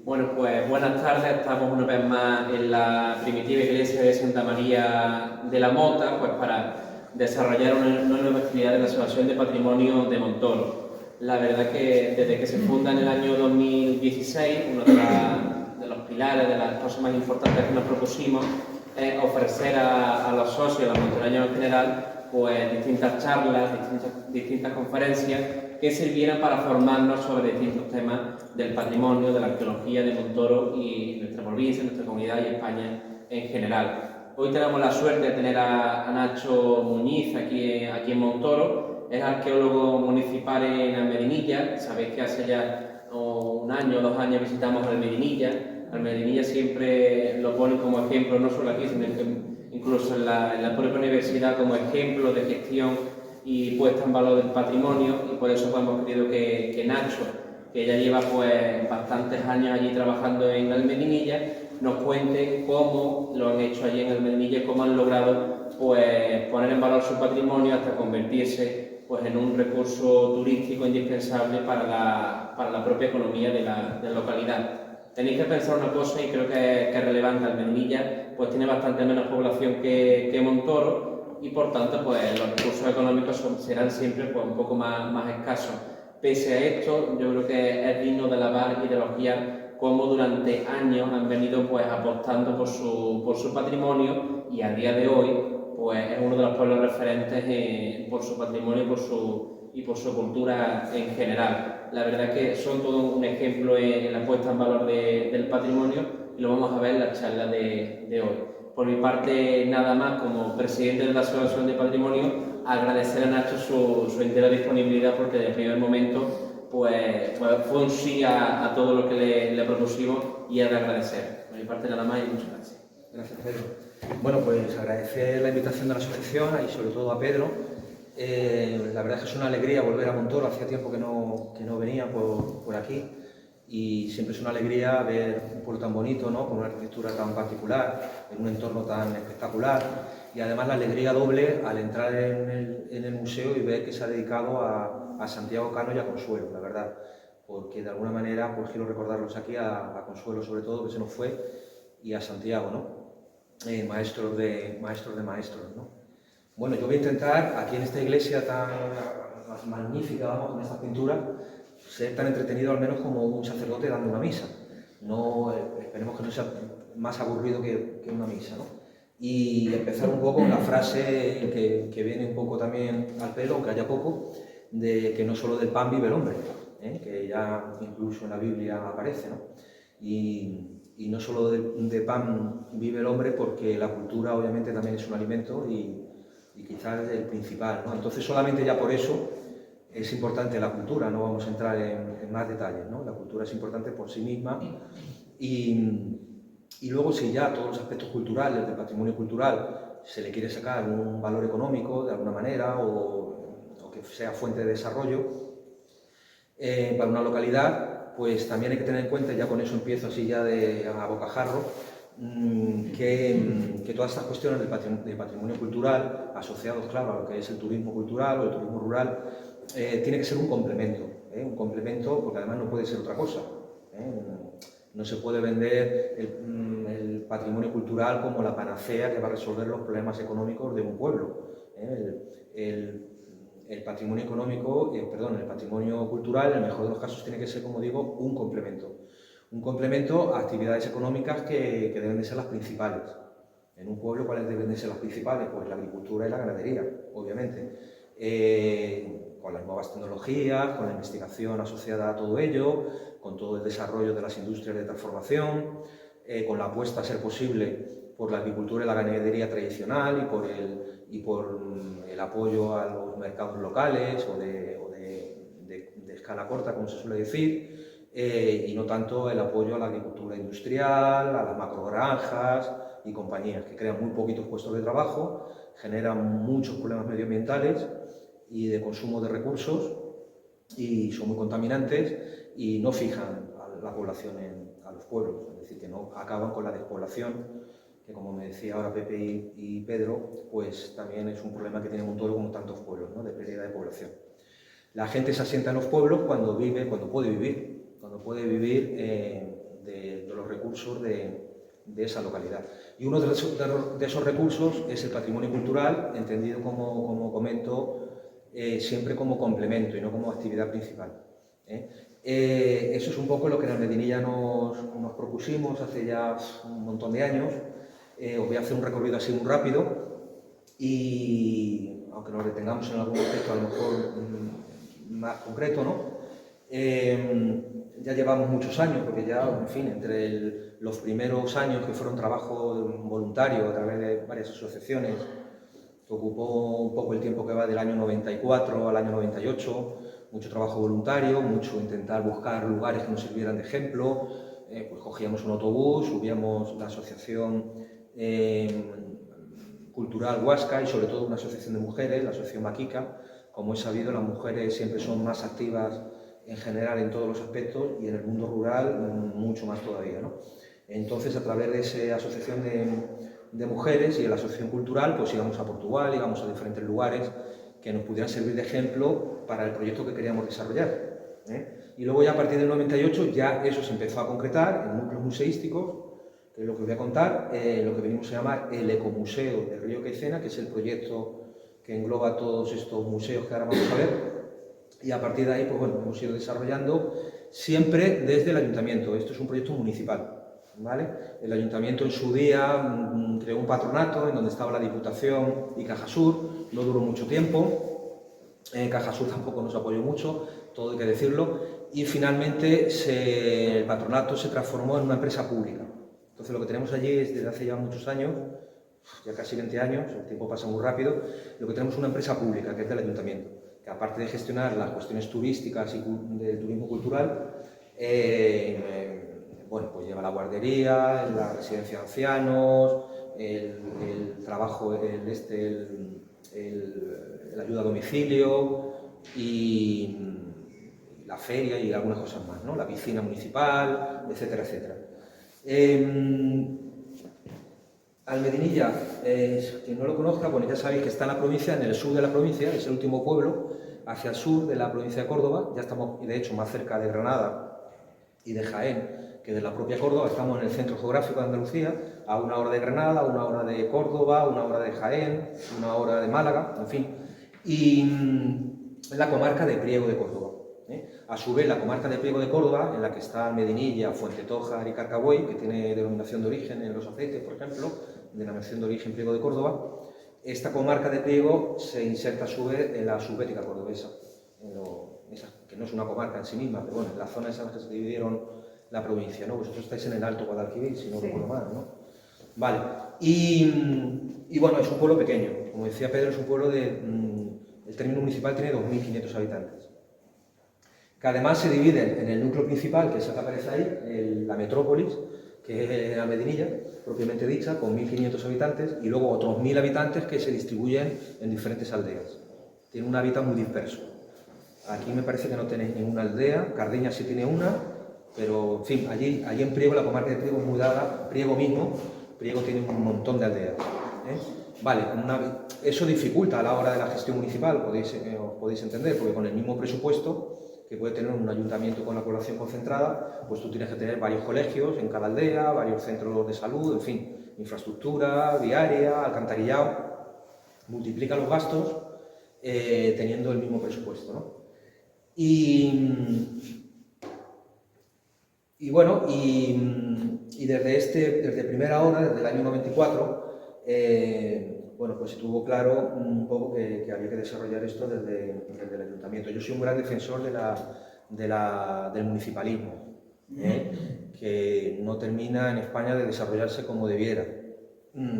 Bueno, pues buenas tardes. Estamos una vez más en la primitiva iglesia de Santa María de la Mota, pues para desarrollar una nueva actividad de la Asociación de Patrimonio de Montoro. La verdad que desde que se funda en el año 2016, uno de los pilares, de las cosas más importantes que nos propusimos, es ofrecer a los socios, a los montoreños en general, pues distintas charlas, distintas conferencias que sirvieran para formarnos sobre distintos temas del patrimonio, de la arqueología de Montoro y nuestra provincia, nuestra comunidad y España en general. Hoy tenemos la suerte de tener a Nacho Muñiz aquí en Montoro. Es arqueólogo municipal en Almedinilla. Sabéis que hace ya un año o 2 años visitamos Almedinilla. Almedinilla siempre lo pone como ejemplo, no solo aquí, sino que incluso en la propia universidad, como ejemplo de gestión y puesta en valor del patrimonio, y por eso pues, hemos querido que Nacho, que ya lleva pues bastantes años allí trabajando en Almedinilla, nos cuente cómo lo han hecho allí en Almedinilla y cómo han logrado pues poner en valor su patrimonio hasta convertirse pues en un recurso turístico indispensable para la propia economía de la localidad. Tenéis que pensar una cosa, y creo que es relevante. Almedinilla pues tiene bastante menos población que Montoro, y por tanto pues los recursos económicos serán siempre pues, un poco más escasos. Pese a esto, yo creo que es digno de alabar y de elogiar cómo durante años han venido pues, apostando por su patrimonio, y a día de hoy pues, es uno de los pueblos referentes por su patrimonio y por su cultura en general. La verdad que son todo un ejemplo en la puesta en valor del patrimonio, y lo vamos a ver en la charla de hoy. Por mi parte, nada más, como presidente de la Asociación de Patrimonio, agradecer a Nacho su entera disponibilidad, porque desde el primer momento pues fue un sí a todo lo que le propusimos, y es de agradecer. Por mi parte, nada más, y muchas gracias. Gracias, Pedro. Bueno, pues agradecer la invitación de la asociación y sobre todo a Pedro. La verdad es que es una alegría volver a Montoro. Hacía tiempo que no venía por aquí, y siempre es una alegría ver un pueblo tan bonito, ¿no? Con una arquitectura tan particular, en un entorno tan espectacular, y además la alegría doble al entrar en el museo y ver que se ha dedicado a Santiago Cano y a Consuelo, la verdad, porque de alguna manera pues quiero recordarlos aquí, a Consuelo sobre todo, que se nos fue, y a Santiago, ¿no? Maestros de maestros, ¿no? Bueno, yo voy a intentar, aquí en esta iglesia tan magnífica, vamos, con estas pinturas, ser tan entretenido al menos como un sacerdote dando una misa. No, esperemos que no sea más aburrido que una misa, ¿no? Y empezar un poco con la frase que viene un poco también al pelo, aunque haya poco, de que no solo del pan vive el hombre, que ya incluso en la Biblia aparece, ¿no? Y no solo de pan vive el hombre, porque la cultura obviamente también es un alimento, y quizás el principal, ¿no? Entonces solamente ya por eso es importante la cultura, no vamos a entrar en más detalles, ¿no? La cultura es importante por sí misma, y luego si ya todos los aspectos culturales, del patrimonio cultural, se le quiere sacar un valor económico de alguna manera, o que sea fuente de desarrollo para una localidad, pues también hay que tener en cuenta, ya con eso empiezo así ya a bocajarro, que todas estas cuestiones del patrimonio cultural, asociados, claro, a lo que es el turismo cultural o el turismo rural, tiene que ser un complemento, porque además no puede ser otra cosa. No se puede vender el patrimonio cultural como la panacea que va a resolver los problemas económicos de un pueblo. El patrimonio económico, el patrimonio cultural, en el mejor de los casos, tiene que ser, como digo, un complemento. Un complemento a actividades económicas que deben de ser las principales. En un pueblo, ¿cuáles deben de ser las principales? Pues la agricultura y la ganadería, obviamente. Con las nuevas tecnologías, con la investigación asociada a todo ello, con todo el desarrollo de las industrias de transformación, con la apuesta, a ser posible, por la agricultura y la ganadería tradicional, y por el apoyo a los mercados locales o de escala corta, como se suele decir, y no tanto el apoyo a la agricultura industrial, a las macrogranjas y compañías, que crean muy poquitos puestos de trabajo, generan muchos problemas medioambientales y de consumo de recursos, y son muy contaminantes, y no fijan a la población a los pueblos, es decir, que no acaban con la despoblación, que, como me decía ahora Pepe y Pedro, pues también es un problema que tiene Montoro como tantos pueblos, ¿no? De pérdida de población. La gente se asienta en los pueblos cuando puede vivir los recursos de esa localidad. Y uno de esos recursos es el patrimonio cultural, entendido como comento, siempre como complemento y no como actividad principal. Eso es un poco lo que en Almedinilla nos propusimos hace ya un montón de años. Os voy a hacer un recorrido así muy rápido y, aunque nos detengamos en algún aspecto a lo mejor más concreto, ¿no? Ya llevamos muchos años, porque ya, en fin, entre los primeros años que fueron trabajo voluntario a través de varias asociaciones, que ocupó un poco el tiempo que va del año 94 al año 98, mucho trabajo voluntario, mucho intentar buscar lugares que nos sirvieran de ejemplo, pues cogíamos un autobús, subíamos la asociación cultural Huasca y sobre todo una asociación de mujeres, la asociación Maquica. Como es sabido, las mujeres siempre son más activas en general en todos los aspectos y en el mundo rural mucho más todavía, ¿no? Entonces, a través de esa asociación de mujeres y de la asociación cultural, pues íbamos a Portugal, íbamos a diferentes lugares que nos pudieran servir de ejemplo para el proyecto que queríamos desarrollar. Y luego ya a partir del 98 ya eso se empezó a concretar en núcleos museísticos, que es lo que os voy a contar, lo que venimos a llamar el Ecomuseo del Río Queicena, que es el proyecto que engloba todos estos museos que ahora vamos a ver. Y a partir de ahí, pues bueno, hemos ido desarrollando siempre desde el ayuntamiento. Esto es un proyecto municipal, ¿vale? El ayuntamiento en su día creó un patronato en donde estaba la Diputación y Cajasur, no duró mucho tiempo, Cajasur tampoco nos apoyó mucho, todo hay que decirlo, y finalmente el patronato se transformó en una empresa pública. Entonces lo que tenemos allí es, desde hace ya muchos años, ya casi 20 años, el tiempo pasa muy rápido, lo que tenemos es una empresa pública, que es del ayuntamiento, que aparte de gestionar las cuestiones turísticas y del turismo cultural, bueno, pues lleva la guardería, la residencia de ancianos, el trabajo, la ayuda a domicilio y la feria y algunas cosas más, ¿no? La piscina municipal, etcétera, etcétera. Almedinilla, quien no lo conozca, bueno, ya sabéis que está en la provincia, en el sur de la provincia, es el último pueblo hacia el sur de la provincia de Córdoba. Ya estamos, de hecho, más cerca de Granada y de Jaén que de la propia Córdoba. Estamos en el centro geográfico de Andalucía, a 1 hora de Granada, 1 hora de Córdoba, 1 hora de Jaén, 1 hora de Málaga, en fin. Y en la comarca de Priego de Córdoba. A su vez, la comarca de Priego de Córdoba, en la que está Medinilla, Fuentetojar y Carcabuey, que tiene denominación de origen en los aceites, por ejemplo, denominación de origen Priego de Córdoba, esta comarca de Priego se inserta a su vez en la subbética cordobesa, que no es una comarca en sí misma, pero bueno, en las zonas en las que se dividieron la provincia, ¿no? Vosotros estáis en el Alto Guadalquivir, si no recuerdo mal, ¿no? Vale, y bueno, es un pueblo pequeño, como decía Pedro, es un pueblo el término municipal tiene 2.500 habitantes, que además se dividen en el núcleo principal, que es el que aparece ahí, la metrópolis, que es la Medinilla, propiamente dicha, con 1.500 habitantes, y luego otros 1.000 habitantes que se distribuyen en diferentes aldeas. Tiene un hábitat muy disperso. Aquí me parece que no tenéis ninguna aldea, Cardeña sí tiene una, pero en fin, allí en Priego, la comarca de Priego es muy dada, Priego mismo, Priego tiene un montón de aldeas. Vale, eso dificulta a la hora de la gestión municipal, os podéis entender, porque con el mismo presupuesto que puede tener un ayuntamiento con la población concentrada, pues tú tienes que tener varios colegios en cada aldea, varios centros de salud, en fin, infraestructura, viaria, alcantarillado, multiplica los gastos teniendo el mismo presupuesto, ¿no? Y bueno, y desde primera hora, desde el año 94, bueno, pues se tuvo claro un poco que había que desarrollar esto desde el ayuntamiento. Yo soy un gran defensor del municipalismo, que no termina en España de desarrollarse como debiera.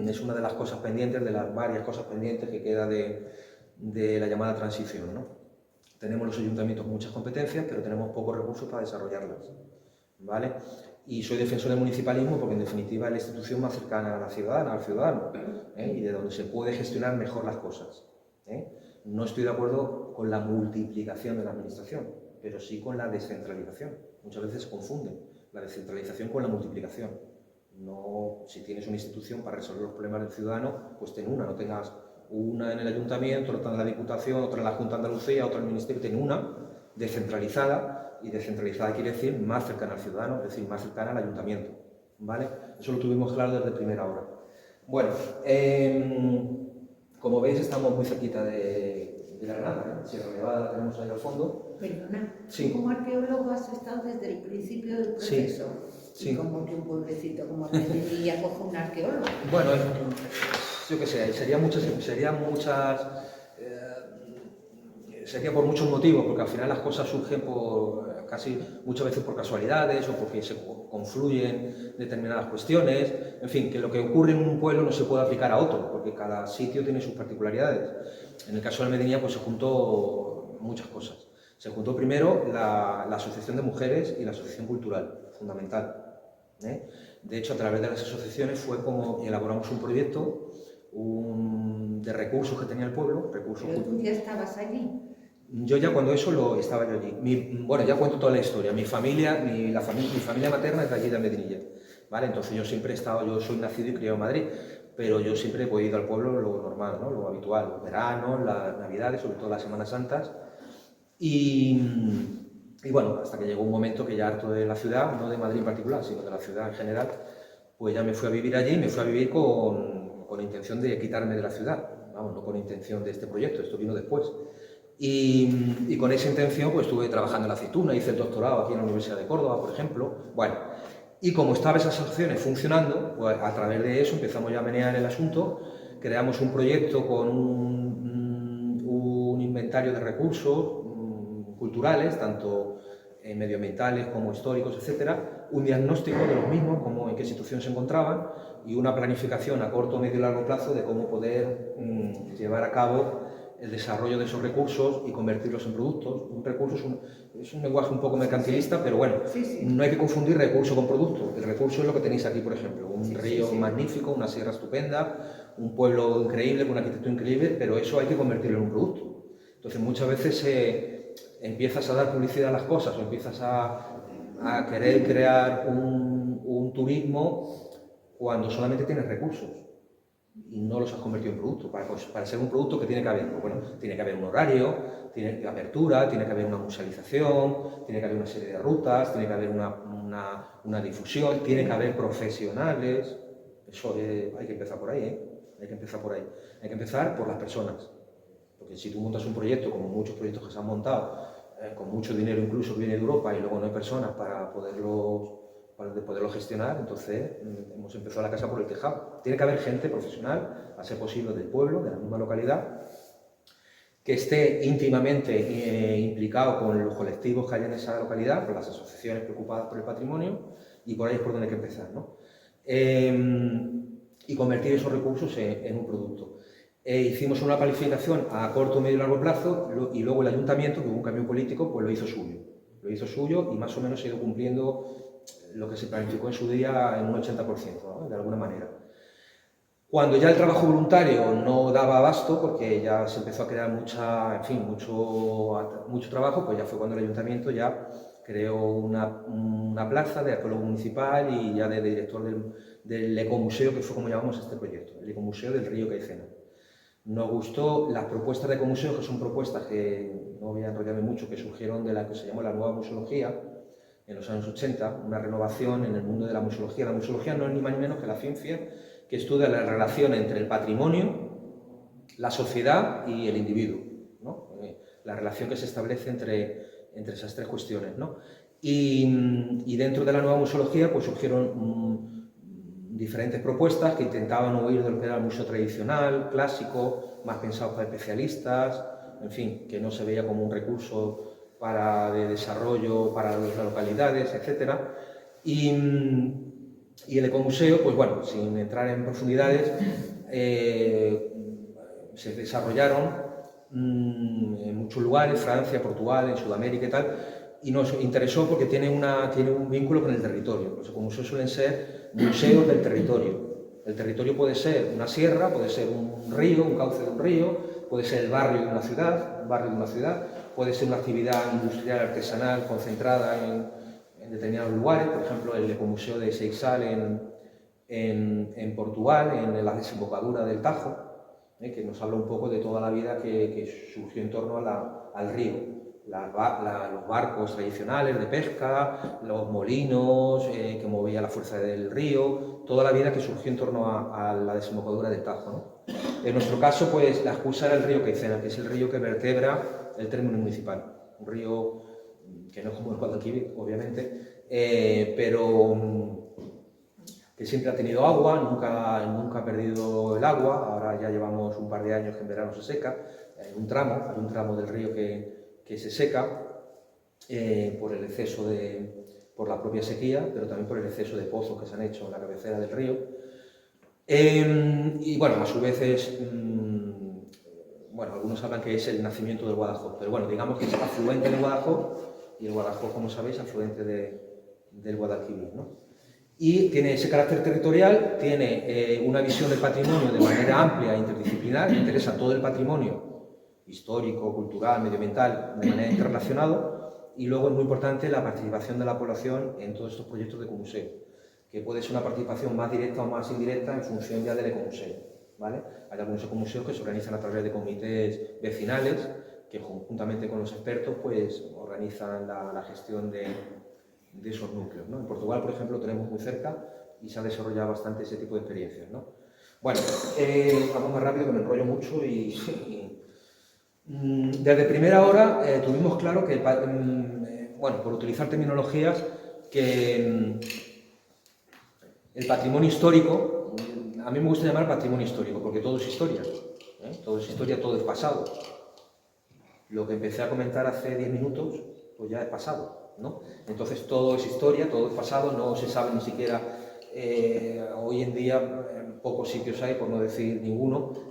Es una de las cosas pendientes, de las varias cosas pendientes que queda de la llamada transición, ¿no? Tenemos los ayuntamientos muchas competencias, pero tenemos pocos recursos para desarrollarlas, ¿vale? Y soy defensor del municipalismo porque, en definitiva, es la institución más cercana a la ciudadana, al ciudadano, y de donde se puede gestionar mejor las cosas. No estoy de acuerdo con la multiplicación de la administración, pero sí con la descentralización. Muchas veces se confunden la descentralización con la multiplicación. No, si tienes una institución para resolver los problemas del ciudadano, pues ten una, no tengas una en el ayuntamiento, otra en la Diputación, otra en la Junta de Andalucía, otra en el Ministerio, ten una descentralizada, y descentralizada quiere decir más cercana al ciudadano, es decir, más cercana al ayuntamiento. ¿vale? Eso lo tuvimos claro desde primera hora. Bueno, como veis estamos muy cerquita de la Granada, ¿eh? Sierra Nevada la tenemos ahí al fondo. Perdona, sí. Como arqueólogo has estado desde el principio del proceso. Sí. ¿Y como que un pueblecito como Medellín coge un arqueólogo? Bueno, yo qué sé, sería por muchos motivos, porque al final las cosas surgen muchas veces por casualidades o porque se confluyen determinadas cuestiones. En fin, que lo que ocurre en un pueblo no se puede aplicar a otro, porque cada sitio tiene sus particularidades. En el caso de Medellín, pues se juntó muchas cosas. Se juntó primero la Asociación de Mujeres y la Asociación Cultural, fundamental. De hecho, a través de las asociaciones fue como elaboramos un proyecto de recursos que tenía el pueblo. ¿Pero tú ya estabas allí? Yo ya cuando estaba yo allí. Bueno, ya cuento toda la historia. Mi familia materna es de allí de Medinilla, ¿vale? Entonces yo siempre he estado, yo soy nacido y criado en Madrid, pero yo siempre he ido al pueblo lo normal, ¿no? Lo habitual, los veranos, las navidades, sobre todo las Semanas Santas. Y bueno, hasta que llegó un momento que ya harto de la ciudad, no de Madrid en particular, sino de la ciudad en general, pues ya me fui a vivir allí, me fui a vivir con intención de quitarme de la ciudad, vamos, no con intención de este proyecto, esto vino después. Y con esa intención pues estuve trabajando en la aceituna, hice el doctorado aquí en la Universidad de Córdoba, por ejemplo. Bueno, y como estaban esas asociaciones funcionando, pues a través de eso empezamos ya a menear el asunto, creamos un proyecto con un inventario de recursos culturales, tanto medioambientales como históricos, etcétera, un diagnóstico de los mismos, cómo, en qué situación se encontraban, y una planificación a corto, medio y largo plazo de cómo poder llevar a cabo el desarrollo de esos recursos y convertirlos en productos. Un recurso es un lenguaje un poco mercantilista, pero bueno, no hay que confundir recurso con producto. El recurso es lo que tenéis aquí, por ejemplo, un río magnífico, una sierra estupenda, un pueblo increíble, con una arquitectura increíble, pero eso hay que convertirlo en un producto. Entonces muchas veces empiezas a dar publicidad a las cosas o empiezas a querer crear un turismo cuando solamente tienes recursos y no los has convertido en producto. Para ser un producto, ¿qué tiene que haber? Pues bueno, tiene que haber un horario, tiene que haber apertura, tiene que haber una musealización, tiene que haber una serie de rutas, tiene que haber una difusión, tiene que haber profesionales. Eso hay que empezar por ahí, Hay que empezar por ahí. Hay que empezar por las personas. Porque si tú montas un proyecto, como muchos proyectos que se han montado, con mucho dinero incluso que viene de Europa y luego no hay personas para poderlo gestionar, entonces hemos empezado la casa por el tejado. Tiene que haber gente profesional, a ser posible del pueblo, de la misma localidad, que esté íntimamente implicado con los colectivos que hay en esa localidad, con las asociaciones preocupadas por el patrimonio, y por ahí es por donde hay que empezar, ¿no? Y convertir esos recursos en un producto. Hicimos una planificación a corto, medio y largo plazo, y luego el ayuntamiento, que hubo un cambio político, pues lo hizo suyo. Lo hizo suyo y más o menos se ha ido cumpliendo lo que se planificó en su día en un 80%, ¿no? De alguna manera. Cuando ya el trabajo voluntario no daba abasto, porque ya se empezó a crear mucho trabajo, pues ya fue cuando el ayuntamiento ya creó una plaza de arqueólogo municipal y ya de director del ecomuseo, que fue como llamamos este proyecto, el ecomuseo del río Caicena. Nos gustó las propuestas de ecomuseo, que son propuestas que, no voy a enrollarme mucho, que surgieron de la que se llamó la nueva museología, en los años 80, una renovación en el mundo de la museología. La museología no es ni más ni menos que la ciencia que estudia la relación entre el patrimonio, la sociedad y el individuo, ¿no? La relación que se establece entre esas tres cuestiones, ¿no? Y dentro de la nueva museología pues surgieron diferentes propuestas que intentaban huir de lo que era el museo tradicional, clásico, más pensado para especialistas, en fin, que no se veía como un recurso de desarrollo para las localidades, etc. Y el ecomuseo, pues bueno, sin entrar en profundidades, se desarrollaron en muchos lugares, Francia, Portugal, en Sudamérica y tal, y nos interesó porque tiene un vínculo con el territorio. Los ecomuseos suelen ser museos del territorio. El territorio puede ser una sierra, puede ser un río, un cauce de un río, puede ser el barrio de una ciudad, puede ser una actividad industrial artesanal concentrada en determinados lugares, por ejemplo el ecomuseo de Seixal en Portugal, en la desembocadura del Tajo, que nos habla un poco de toda la vida que surgió en torno al río. los barcos tradicionales de pesca, los molinos que movía la fuerza del río, toda la vida que surgió en torno a la desembocadura del Tajo, ¿no? En nuestro caso, pues la excusa era el río Queizena, que es el río que vertebra el término municipal, un río que no es como el Guadalquivir, obviamente, pero que siempre ha tenido agua, nunca ha perdido el agua. Ahora ya llevamos un par de años que en verano se seca. Hay un tramo del río que se seca por el exceso por la propia sequía, pero también por el exceso de pozos que se han hecho en la cabecera del río. Y bueno, a su vez bueno, algunos hablan que es el nacimiento del Guadalhorce, pero bueno, digamos que es afluente del Guadalhorce, y el Guadalhorce, como sabéis, afluente del Guadalquivir, ¿no? Y tiene ese carácter territorial, tiene una visión del patrimonio de manera amplia e interdisciplinar, interesa todo el patrimonio histórico, cultural, medioambiental, de manera interrelacionado, y luego es muy importante la participación de la población en todos estos proyectos de ecomuseo, que puede ser una participación más directa o más indirecta en función ya del ecomuseo, ¿vale? Hay algunos ecomuseos que se organizan a través de comités vecinales, que conjuntamente con los expertos pues organizan la gestión de esos núcleos, ¿no? En Portugal, por ejemplo, lo tenemos muy cerca y se ha desarrollado bastante ese tipo de experiencias, ¿no? Bueno, vamos más rápido que me enrollo mucho desde primera hora tuvimos claro que, bueno, por utilizar terminologías, que el patrimonio histórico, a mí me gusta llamar patrimonio histórico porque todo es historia, todo es historia, todo es pasado. Lo que empecé a comentar hace 10 minutos, pues ya es pasado, ¿no? Entonces todo es historia, todo es pasado, no se sabe ni siquiera, hoy en día pocos sitios hay, por no decir ninguno,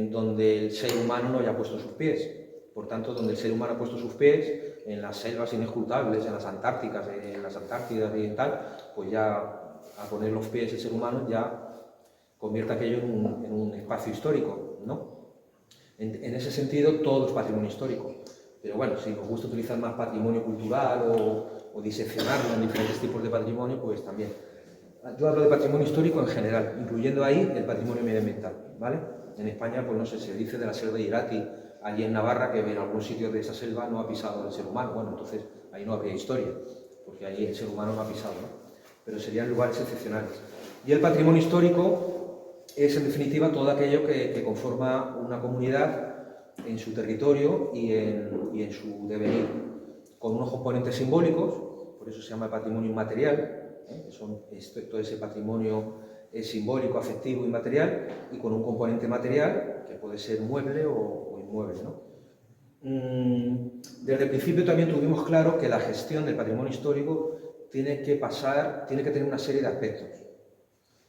donde el ser humano no haya puesto sus pies. Por tanto, donde el ser humano ha puesto sus pies, en las selvas inescrutables, en las Antárticas, en las Antártidas y tal, pues ya a poner los pies el ser humano ya convierte aquello en un espacio histórico, ¿no? En ese sentido, todo es patrimonio histórico. Pero bueno, si os gusta utilizar más patrimonio cultural o diseccionarlo en diferentes tipos de patrimonio, pues también. Yo hablo de patrimonio histórico en general, incluyendo ahí el patrimonio medioambiental, ¿vale? En España, pues no sé, se dice de la selva de Irati, allí en Navarra, que en algún sitio de esa selva no ha pisado el ser humano. Bueno, entonces ahí no habría historia, porque ahí el ser humano no ha pisado, ¿no? Pero serían lugares excepcionales. Y el patrimonio histórico es, en definitiva, todo aquello que conforma una comunidad en su territorio y en su devenir, con unos componentes simbólicos, por eso se llama patrimonio inmaterial, todo ese patrimonio simbólico, afectivo y material, y con un componente material, que puede ser mueble o inmueble, ¿no? Desde el principio también tuvimos claro que la gestión del patrimonio histórico tiene que tener una serie de aspectos,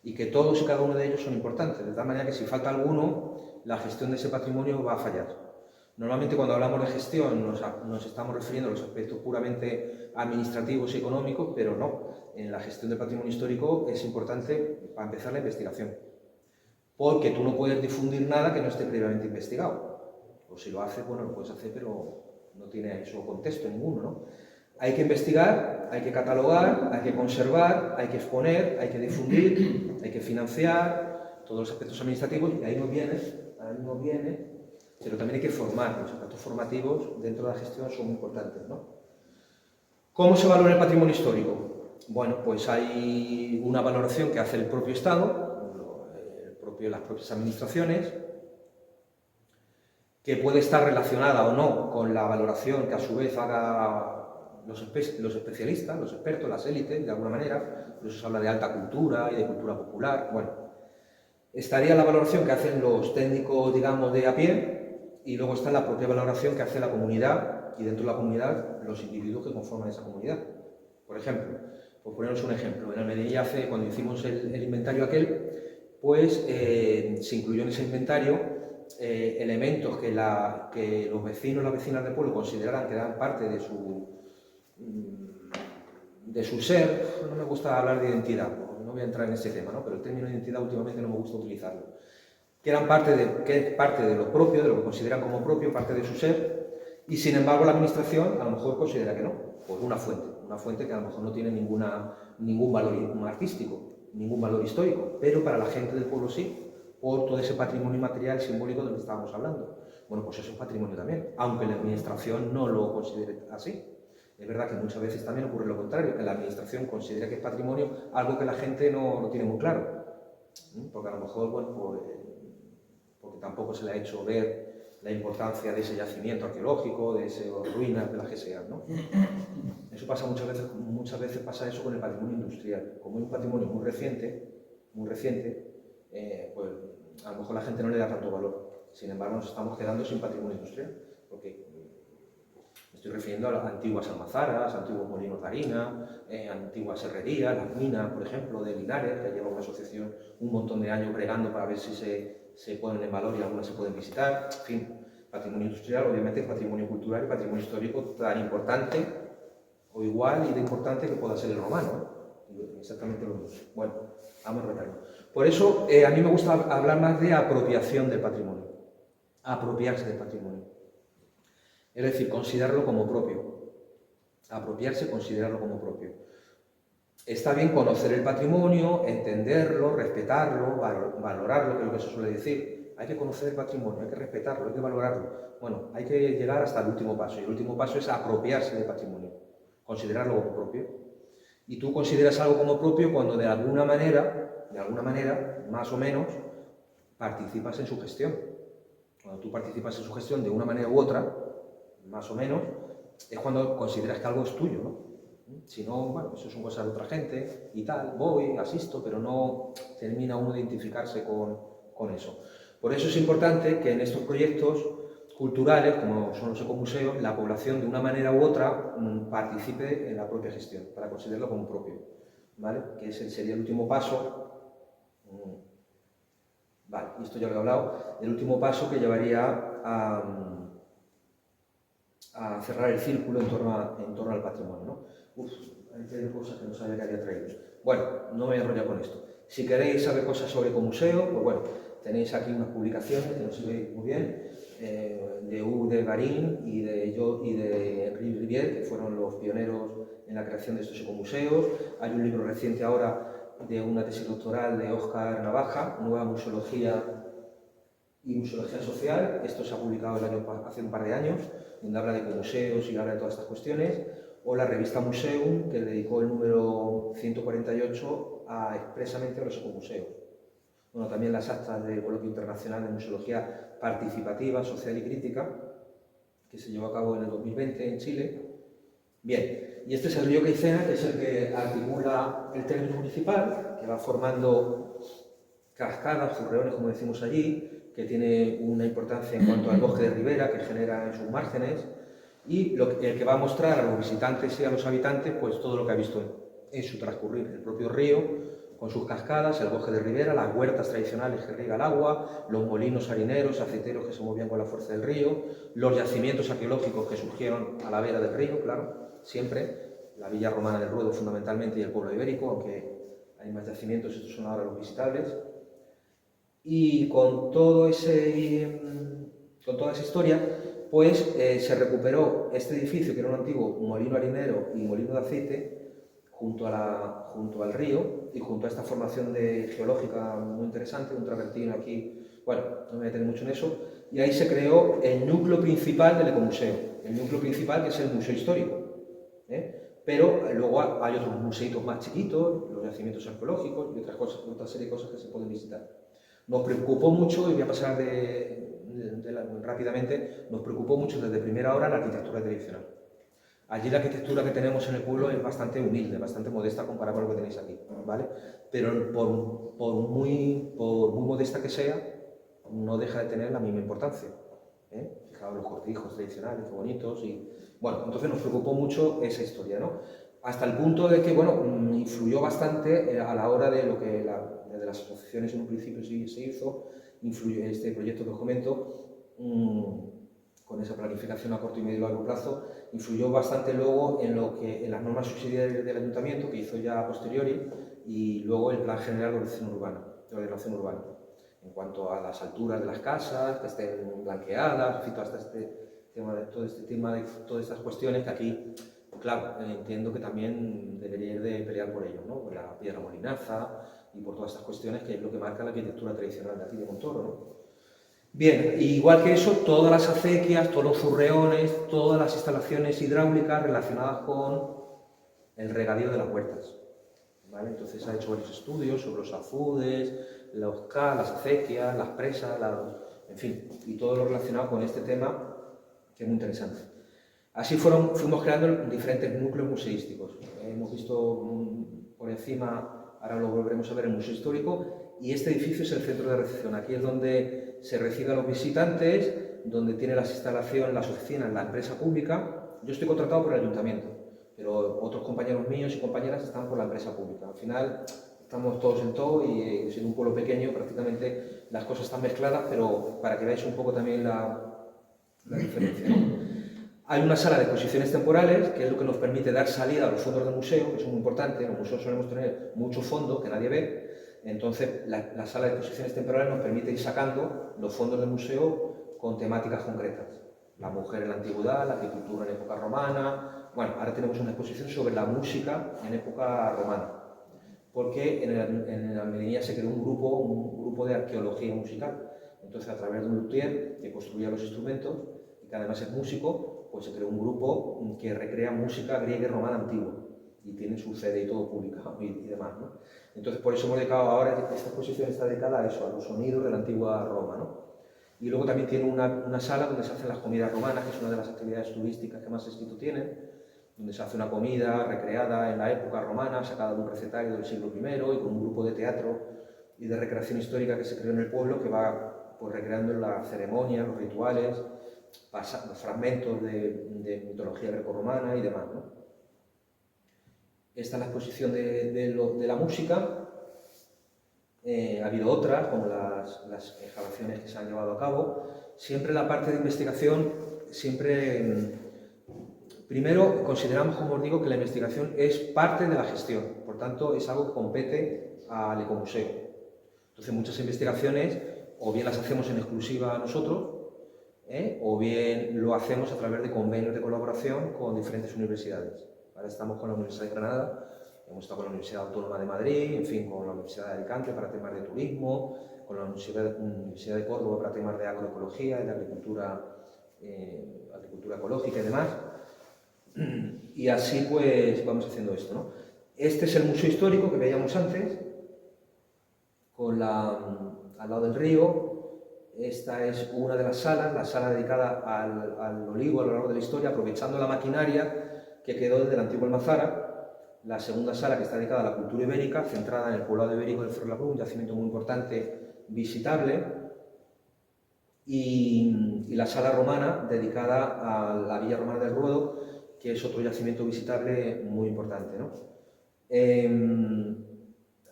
y que todos y cada uno de ellos son importantes, de tal manera que si falta alguno, la gestión de ese patrimonio va a fallar. Normalmente cuando hablamos de gestión nos estamos refiriendo a los aspectos puramente administrativos y económicos, pero no. En la gestión del patrimonio histórico es importante, para empezar, la investigación. Porque tú no puedes difundir nada que no esté previamente investigado. O si lo haces, bueno, lo puedes hacer, pero no tiene eso contexto ninguno, ¿no? Hay que investigar, hay que catalogar, hay que conservar, hay que exponer, hay que difundir, hay que financiar, todos los aspectos administrativos, y ahí no viene, pero también hay que formar. Los aspectos formativos dentro de la gestión son muy importantes, ¿no? ¿Cómo se valora el patrimonio histórico? Bueno, pues hay una valoración que hace el propio Estado, las propias administraciones, que puede estar relacionada o no con la valoración que a su vez haga los especialistas, los expertos, las élites, de alguna manera. Por eso se habla de alta cultura y de cultura popular. Bueno, estaría la valoración que hacen los técnicos, digamos, de a pie, y luego está la propia valoración que hace la comunidad, y dentro de la comunidad los individuos que conforman esa comunidad. Por ejemplo, por poneros un ejemplo, en Almería cuando hicimos el inventario aquel, pues se incluyó en ese inventario elementos que los vecinos y las vecinas del pueblo consideraran que eran parte de su ser. No me gusta hablar de identidad, no voy a entrar en ese tema, ¿no? Pero el término identidad últimamente no me gusta utilizarlo. Que es parte de lo propio, de lo que consideran como propio, parte de su ser, y sin embargo la administración a lo mejor considera que no, por una fuente que a lo mejor no tiene ningún valor artístico, ningún valor histórico, pero para la gente del pueblo sí, por todo ese patrimonio material simbólico del que estábamos hablando. Bueno, pues eso es patrimonio también, aunque la administración no lo considere así. Es verdad que muchas veces también ocurre lo contrario, que la administración considera que es patrimonio algo que la gente no tiene muy claro. Porque a lo mejor, bueno, pues, porque tampoco se le ha hecho ver la importancia de ese yacimiento arqueológico, de esas ruinas, de las que sean, ¿no? Eso pasa muchas veces pasa eso con el patrimonio industrial. Como es un patrimonio muy reciente, pues a lo mejor la gente no le da tanto valor. Sin embargo, nos estamos quedando sin patrimonio industrial, porque me estoy refiriendo a las antiguas almazaras, antiguos molinos de harina, antiguas herrerías, las minas, por ejemplo, de Linares, que lleva una asociación un montón de años bregando para ver si se ponen en valor y algunas se pueden visitar. En fin, patrimonio industrial, obviamente, es patrimonio cultural y patrimonio histórico tan importante o igual y de importante que pueda ser el romano, ¿eh? Exactamente lo mismo. Bueno, vamos a retarlo. Por eso, a mí me gusta hablar más de apropiación del patrimonio. Apropiarse del patrimonio. Es decir, considerarlo como propio. Apropiarse, considerarlo como propio. Está bien conocer el patrimonio, entenderlo, respetarlo, valorarlo, que es lo que se suele decir. Hay que conocer el patrimonio, hay que respetarlo, hay que valorarlo. Bueno, hay que llegar hasta el último paso. Y el último paso es apropiarse del patrimonio, considerarlo como propio. Y tú consideras algo como propio cuando de alguna manera, más o menos, participas en su gestión. Cuando tú participas en su gestión de una manera u otra, más o menos, es cuando consideras que algo es tuyo, ¿no? Si no, bueno, eso son cosas de otra gente y tal, voy, asisto, pero no termina uno de identificarse con eso. Por eso es importante que en estos proyectos culturales, como son los ecomuseos, la población de una manera u otra participe en la propia gestión, para considerarlo como propio, ¿vale? Que ese sería el último paso. Vale, y esto ya lo he hablado, el último paso que llevaría a cerrar el círculo en torno al patrimonio, ¿no? Hay tres cosas que no sabía que había traído. Bueno, no me voy a enrollar con esto. Si queréis saber cosas sobre ecomuseo, pues bueno, tenéis aquí unas publicaciones que no se veis muy bien, de Hugues de Garín y de Henri Rivière, que fueron los pioneros en la creación de estos ecomuseos. Hay un libro reciente ahora de una tesis doctoral de Óscar Navaja, Nueva Museología y Museología Social. Esto se ha publicado hace un par de años, donde habla de ecomuseos y habla de todas estas cuestiones. O la revista Museum, que dedicó el número 148 expresamente a los ecomuseos. Bueno, también las actas del Coloquio Internacional de Museología Participativa, Social y Crítica, que se llevó a cabo en el 2020 en Chile. Bien, y este es el río Caicena, que es el que articula el término municipal, que va formando cascadas, churreones, como decimos allí, que tiene una importancia en cuanto al bosque de ribera que genera en sus márgenes, y el que va a mostrar a los visitantes y a los habitantes pues todo lo que ha visto en su transcurrir, el propio río, con sus cascadas, el bosque de ribera, las huertas tradicionales que riega el agua, los molinos harineros, aceiteros que se movían con la fuerza del río, los yacimientos arqueológicos que surgieron a la vera del río, claro, siempre, la villa romana del Ruedo fundamentalmente y el pueblo ibérico, aunque hay más yacimientos, estos son ahora los visitables. Y con toda esa historia, pues se recuperó este edificio, que era un antiguo molino harinero y molino de aceite, junto al río y junto a esta formación geológica muy interesante, un travertino aquí, bueno, no me voy a detener mucho en eso, y ahí se creó el núcleo principal del ecomuseo, el núcleo principal que es el museo histórico, pero luego hay otros museitos más chiquitos, los yacimientos arqueológicos y otra serie de cosas que se pueden visitar. Nos preocupó mucho, y voy a pasar rápidamente, nos preocupó mucho desde primera hora la arquitectura tradicional. Allí la arquitectura que tenemos en el pueblo es bastante humilde, bastante modesta comparada con lo que tenéis aquí, ¿vale? Pero por muy modesta que sea, no deja de tener la misma importancia. Fijaos los cortijos tradicionales, qué bonitos, y bueno, entonces nos preocupó mucho esa historia, ¿no? Hasta el punto de que, bueno, influyó bastante a la hora de lo que de las asociaciones en un principio se hizo, influyó este proyecto que os comento, con esa planificación a corto y medio y largo plazo, influyó bastante luego en las normas subsidiarias del ayuntamiento, que hizo ya a posteriori, y luego el plan general de ordenación urbana, en cuanto a las alturas de las casas, que estén blanqueadas, y todo este tema de todas estas cuestiones que aquí, claro, entiendo que también debería de pelear por ello, ¿no? Por la piedra molinaza y por todas estas cuestiones que es lo que marca la arquitectura tradicional de aquí de Montoro, ¿no? Bien, igual que eso, todas las acequias, todos los zurreones, todas las instalaciones hidráulicas relacionadas con el regadío de las huertas. ¿Vale? Entonces ha hecho varios estudios sobre los azudes, los K, las acequias, las presas, en fin, y todo lo relacionado con este tema, que es muy interesante. Así fuimos creando diferentes núcleos museísticos. Hemos visto por encima, ahora lo volveremos a ver, el Museo Histórico, y este edificio es el centro de recepción. Aquí es donde se recibe a los visitantes, donde tiene las instalaciones, las oficinas, la empresa pública. Yo estoy contratado por el ayuntamiento, pero otros compañeros míos y compañeras están por la empresa pública. Al final estamos todos en todo y siendo un pueblo pequeño prácticamente las cosas están mezcladas, pero para que veáis un poco también la diferencia, ¿no? Hay una sala de exposiciones temporales, que es lo que nos permite dar salida a los fondos del museo, que es muy importante. En los museos solemos tener mucho fondo que nadie ve, entonces la sala de exposiciones temporales nos permite ir sacando los fondos del museo con temáticas concretas. La mujer en la antigüedad, la agricultura en época romana. Bueno, ahora tenemos una exposición sobre la música en época romana, porque en la Almedinía se creó un grupo de arqueología musical. Entonces, a través de un luthier que construía los instrumentos y que además es músico, pues se creó un grupo que recrea música griega y romana antigua y tiene su CD y todo publicado y demás, ¿no? Entonces, por eso hemos dedicado ahora, esta exposición está dedicada a eso, a los sonidos de la antigua Roma, ¿no? Y luego también tiene una sala donde se hacen las comidas romanas, que es una de las actividades turísticas que más éxito tienen, donde se hace una comida recreada en la época romana, sacada de un recetario del siglo I y con un grupo de teatro y de recreación histórica que se creó en el pueblo, que va pues, recreando la ceremonia, los rituales, los fragmentos de mitología grecorromana y demás, ¿no? Esta es la exposición de la música. Ha habido otras, como las excavaciones que se han llevado a cabo. Siempre la parte de investigación, primero consideramos, como os digo, que la investigación es parte de la gestión, por tanto es algo que compete al ecomuseo. Entonces muchas investigaciones o bien las hacemos en exclusiva nosotros, o bien lo hacemos a través de convenios de colaboración con diferentes universidades. Ahora estamos con la Universidad de Granada, hemos estado con la Universidad Autónoma de Madrid, en fin, con la Universidad de Alicante para temas de turismo, con la Universidad de Córdoba para temas de agroecología y de agricultura ecológica y demás. Y así pues vamos haciendo esto, ¿no? Este es el Museo Histórico que veíamos antes, al lado del río. Esta es una de las salas, la sala dedicada al olivo a lo largo de la historia, aprovechando la maquinaria que quedó desde el antiguo Almazara. La segunda sala, que está dedicada a la cultura ibérica, centrada en el poblado ibérico del Cerro de la Cruz, un yacimiento muy importante, visitable. Y la sala romana, dedicada a la Villa Romana del Ruedo, que es otro yacimiento visitable muy importante, ¿no?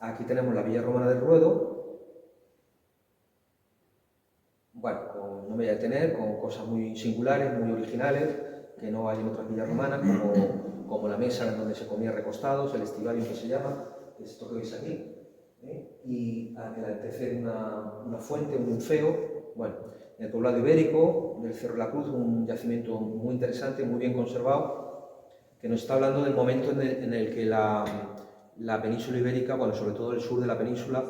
Aquí tenemos la Villa Romana del Ruedo. Bueno, no me voy a detener, con cosas muy singulares, muy originales, que no hay en otras villas romanas, como la mesa en donde se comía recostados, el estivarium que se llama, que es esto que veis aquí, y en la tercera una fuente, un ninfeo. Bueno, en el poblado ibérico del Cerro de la Cruz, un yacimiento muy interesante, muy bien conservado, que nos está hablando del momento en el que la península ibérica, bueno, sobre todo el sur de la península,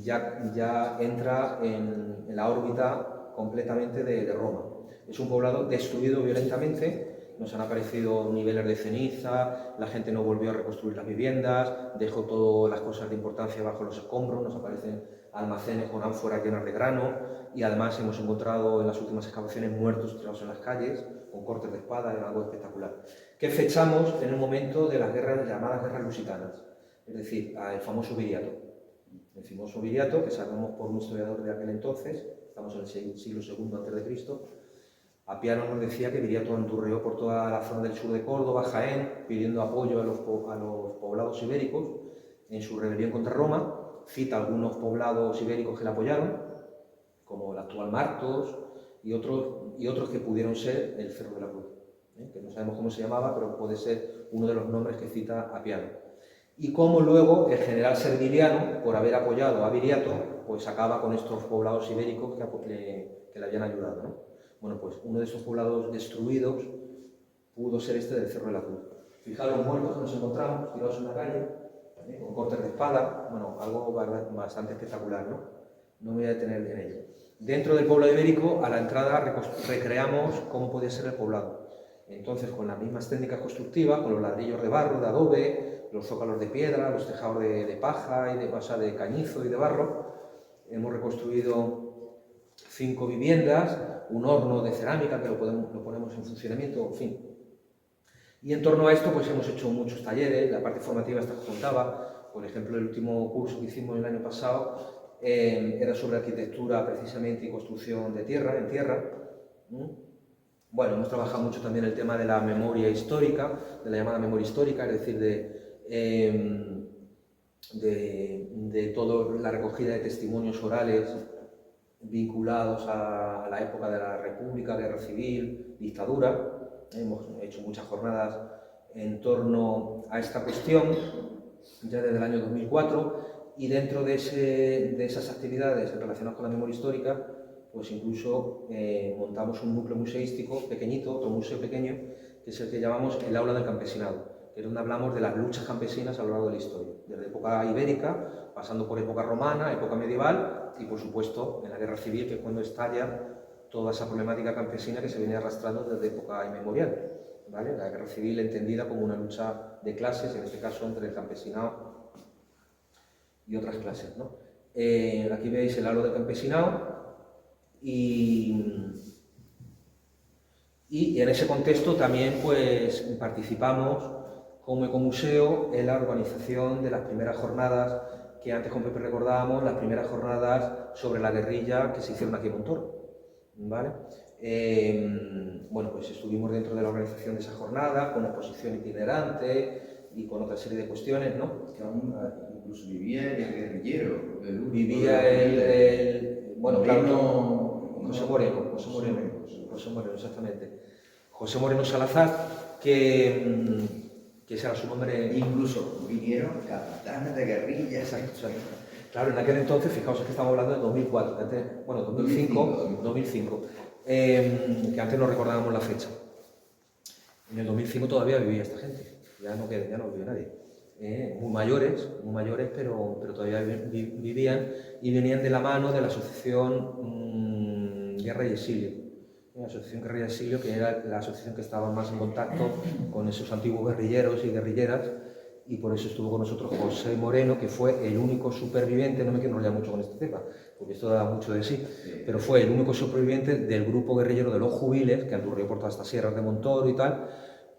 ya entra en la órbita completamente de Roma. Es un poblado destruido violentamente, nos han aparecido niveles de ceniza, la gente no volvió a reconstruir las viviendas, dejó todas las cosas de importancia bajo los escombros, nos aparecen almacenes con ánforas llenas de grano y además hemos encontrado en las últimas excavaciones muertos tirados en las calles, con cortes de espada, algo espectacular. Que fechamos en el momento de las llamadas guerras lusitanas, es decir, el famoso Viriato. El famoso Viriato, que sabemos por un historiador de aquel entonces, estamos en el siglo II a.C., Apiano nos decía que Viriato andurreó por toda la zona del sur de Córdoba, Jaén, pidiendo apoyo a los poblados ibéricos en su rebelión contra Roma. Cita algunos poblados ibéricos que le apoyaron, como el actual Martos, y otros que pudieron ser el Cerro de la Cruz, que no sabemos cómo se llamaba, pero puede ser uno de los nombres que cita Apiano. Y cómo luego el general Serviliano, por haber apoyado a Viriato, pues acaba con estos poblados ibéricos que le habían ayudado, ¿no? Bueno, pues uno de esos poblados destruidos pudo ser este del Cerro de la Cruz. Fijaros los muertos que nos encontramos, tirados en la calle, con cortes de espada, bueno, algo bastante espectacular, ¿no? No me voy a detener en ello. Dentro del poblado ibérico, a la entrada recreamos cómo podía ser el poblado. Entonces, con las mismas técnicas constructivas, con los ladrillos de barro, de adobe, los zócalos de piedra, los tejados de paja y de cañizo y de barro, hemos reconstruido 5 viviendas, un horno de cerámica que lo ponemos en funcionamiento, en fin. Y en torno a esto pues hemos hecho muchos talleres, la parte formativa está juntada, por ejemplo el último curso que hicimos el año pasado era sobre arquitectura precisamente y construcción de tierra, en tierra. Bueno, hemos trabajado mucho también el tema de la memoria histórica, de la llamada memoria histórica, es decir, de toda la recogida de testimonios orales vinculados a la época de la República, Guerra Civil, dictadura. Hemos hecho muchas jornadas en torno a esta cuestión, ya desde el año 2004, y dentro de esas actividades relacionadas con la memoria histórica, pues incluso montamos un núcleo museístico pequeñito, otro museo pequeño, que es el que llamamos el Aula del Campesinado, que es donde hablamos de las luchas campesinas a lo largo de la historia, desde época ibérica, pasando por época romana, época medieval y, por supuesto, en la Guerra Civil, que es cuando estalla toda esa problemática campesina que se viene arrastrando desde época inmemorial, ¿vale? La Guerra Civil entendida como una lucha de clases, en este caso entre el campesinado y otras clases, ¿no? Aquí veis el Aula del Campesinado y en ese contexto también pues, participamos como ecomuseo en la organización de las primeras jornadas que antes con Pepe recordábamos, las primeras jornadas sobre la guerrilla que se hicieron aquí en Montoro, ¿vale? Bueno, pues estuvimos dentro de la organización de esa jornada con exposición itinerante y con otra serie de cuestiones, ¿no? Que aún incluso vivía el guerrillero. Vivía el bueno, claro, José Moreno, exactamente. José Moreno Salazar, que ese era su nombre. Incluso vinieron capitanes de guerrilla. Exacto. Claro, en aquel entonces, fijaos, es que estamos hablando de 2004, antes, bueno, 2005, que antes no recordábamos la fecha. En el 2005 todavía vivía esta gente, ya no vive nadie. Muy mayores, pero todavía vivían y venían de la mano de la asociación Guerra y Exilio. La asociación Guerra y Exilio, que era la asociación que estaba más en contacto con esos antiguos guerrilleros y guerrilleras, y por eso estuvo con nosotros José Moreno, que fue el único superviviente, no me quiero enrollar mucho con este tema, porque esto da mucho de sí, pero fue el único superviviente del grupo guerrillero de los Jubiles, que andurrió por todas estas sierras de Montoro y tal,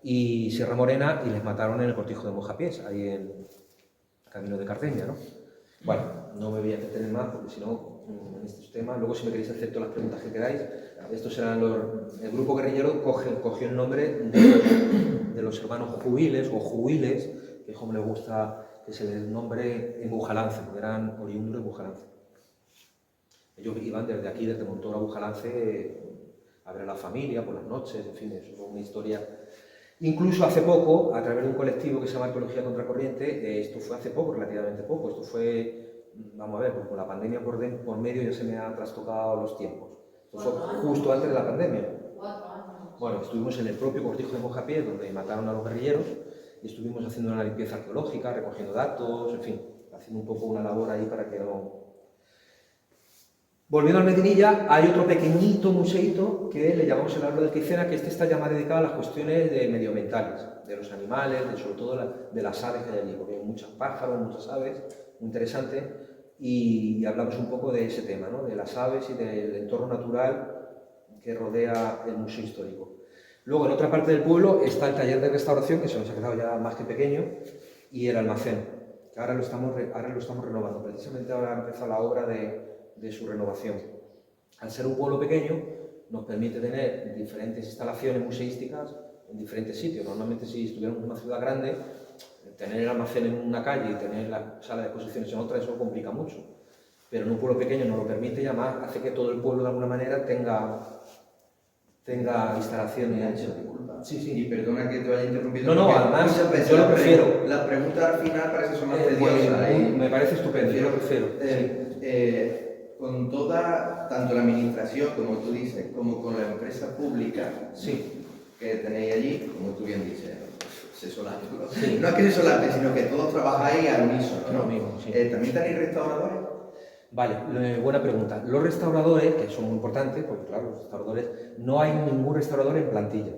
y Sierra Morena, y les mataron en el cortijo de Mojapiés, ahí en Camino de Cardeña, ¿no? Bueno, no me voy a entretener más, porque si no, en estos temas, luego si me queréis hacer todas las preguntas que queráis, estos eran el grupo guerrillero cogió el nombre de los hermanos Jubiles, o Jubiles, que como les gusta que se les nombre en Bujalance, porque eran oriundos de Bujalance. Ellos iban desde aquí, desde Montoro a Bujalance, a ver a la familia por las noches, en fin, eso es una historia. Incluso hace poco, a través de un colectivo que se llama Arqueología Contracorriente, esto fue hace poco, relativamente poco, esto fue, vamos a ver, pues con la pandemia por medio ya se me han trastocado los tiempos. Esto fue justo antes de la pandemia. 4 años. Bueno, estuvimos en el propio cortijo de Mojapiés, donde mataron a los guerrilleros, y estuvimos haciendo una limpieza arqueológica, recogiendo datos, en fin, haciendo un poco una labor ahí para que no... Volviendo al Medinilla, hay otro pequeñito museito que le llamamos el Árbol del Quicena, que está ya más dedicado a las cuestiones medioambientales, de los animales, sobre todo de las aves que hay allí, porque hay muchos pájaros, muchas aves, muy interesante, y hablamos un poco de ese tema, ¿no? De las aves y del entorno natural que rodea el museo histórico. Luego, en otra parte del pueblo está el taller de restauración, que se nos ha quedado ya más que pequeño, y el almacén, que ahora lo estamos renovando. Precisamente ahora ha empezado la obra de su renovación. Al ser un pueblo pequeño, nos permite tener diferentes instalaciones museísticas en diferentes sitios. Normalmente, si estuviéramos en una ciudad grande, tener el almacén en una calle y tener la sala de exposiciones en otra, eso complica mucho. Pero en un pueblo pequeño nos lo permite y además hace que todo el pueblo de alguna manera tenga instalaciones. Sí, sí. Y perdona que te vaya interrumpiendo. No, además yo lo prefiero. Las preguntas al final parece que son más tediosas. Me parece estupendo, yo lo prefiero. Con toda, tanto la administración, como tú dices, como con la empresa pública que tenéis allí, como tú bien dices, se solape. Sí. No es que se solape, sino que todos trabajáis al unísono, ¿no? Lo mismo, sí. ¿También tenéis restauradores? Vale, buena pregunta. Los restauradores, que son muy importantes, porque claro, los restauradores, no hay ningún restaurador en plantilla.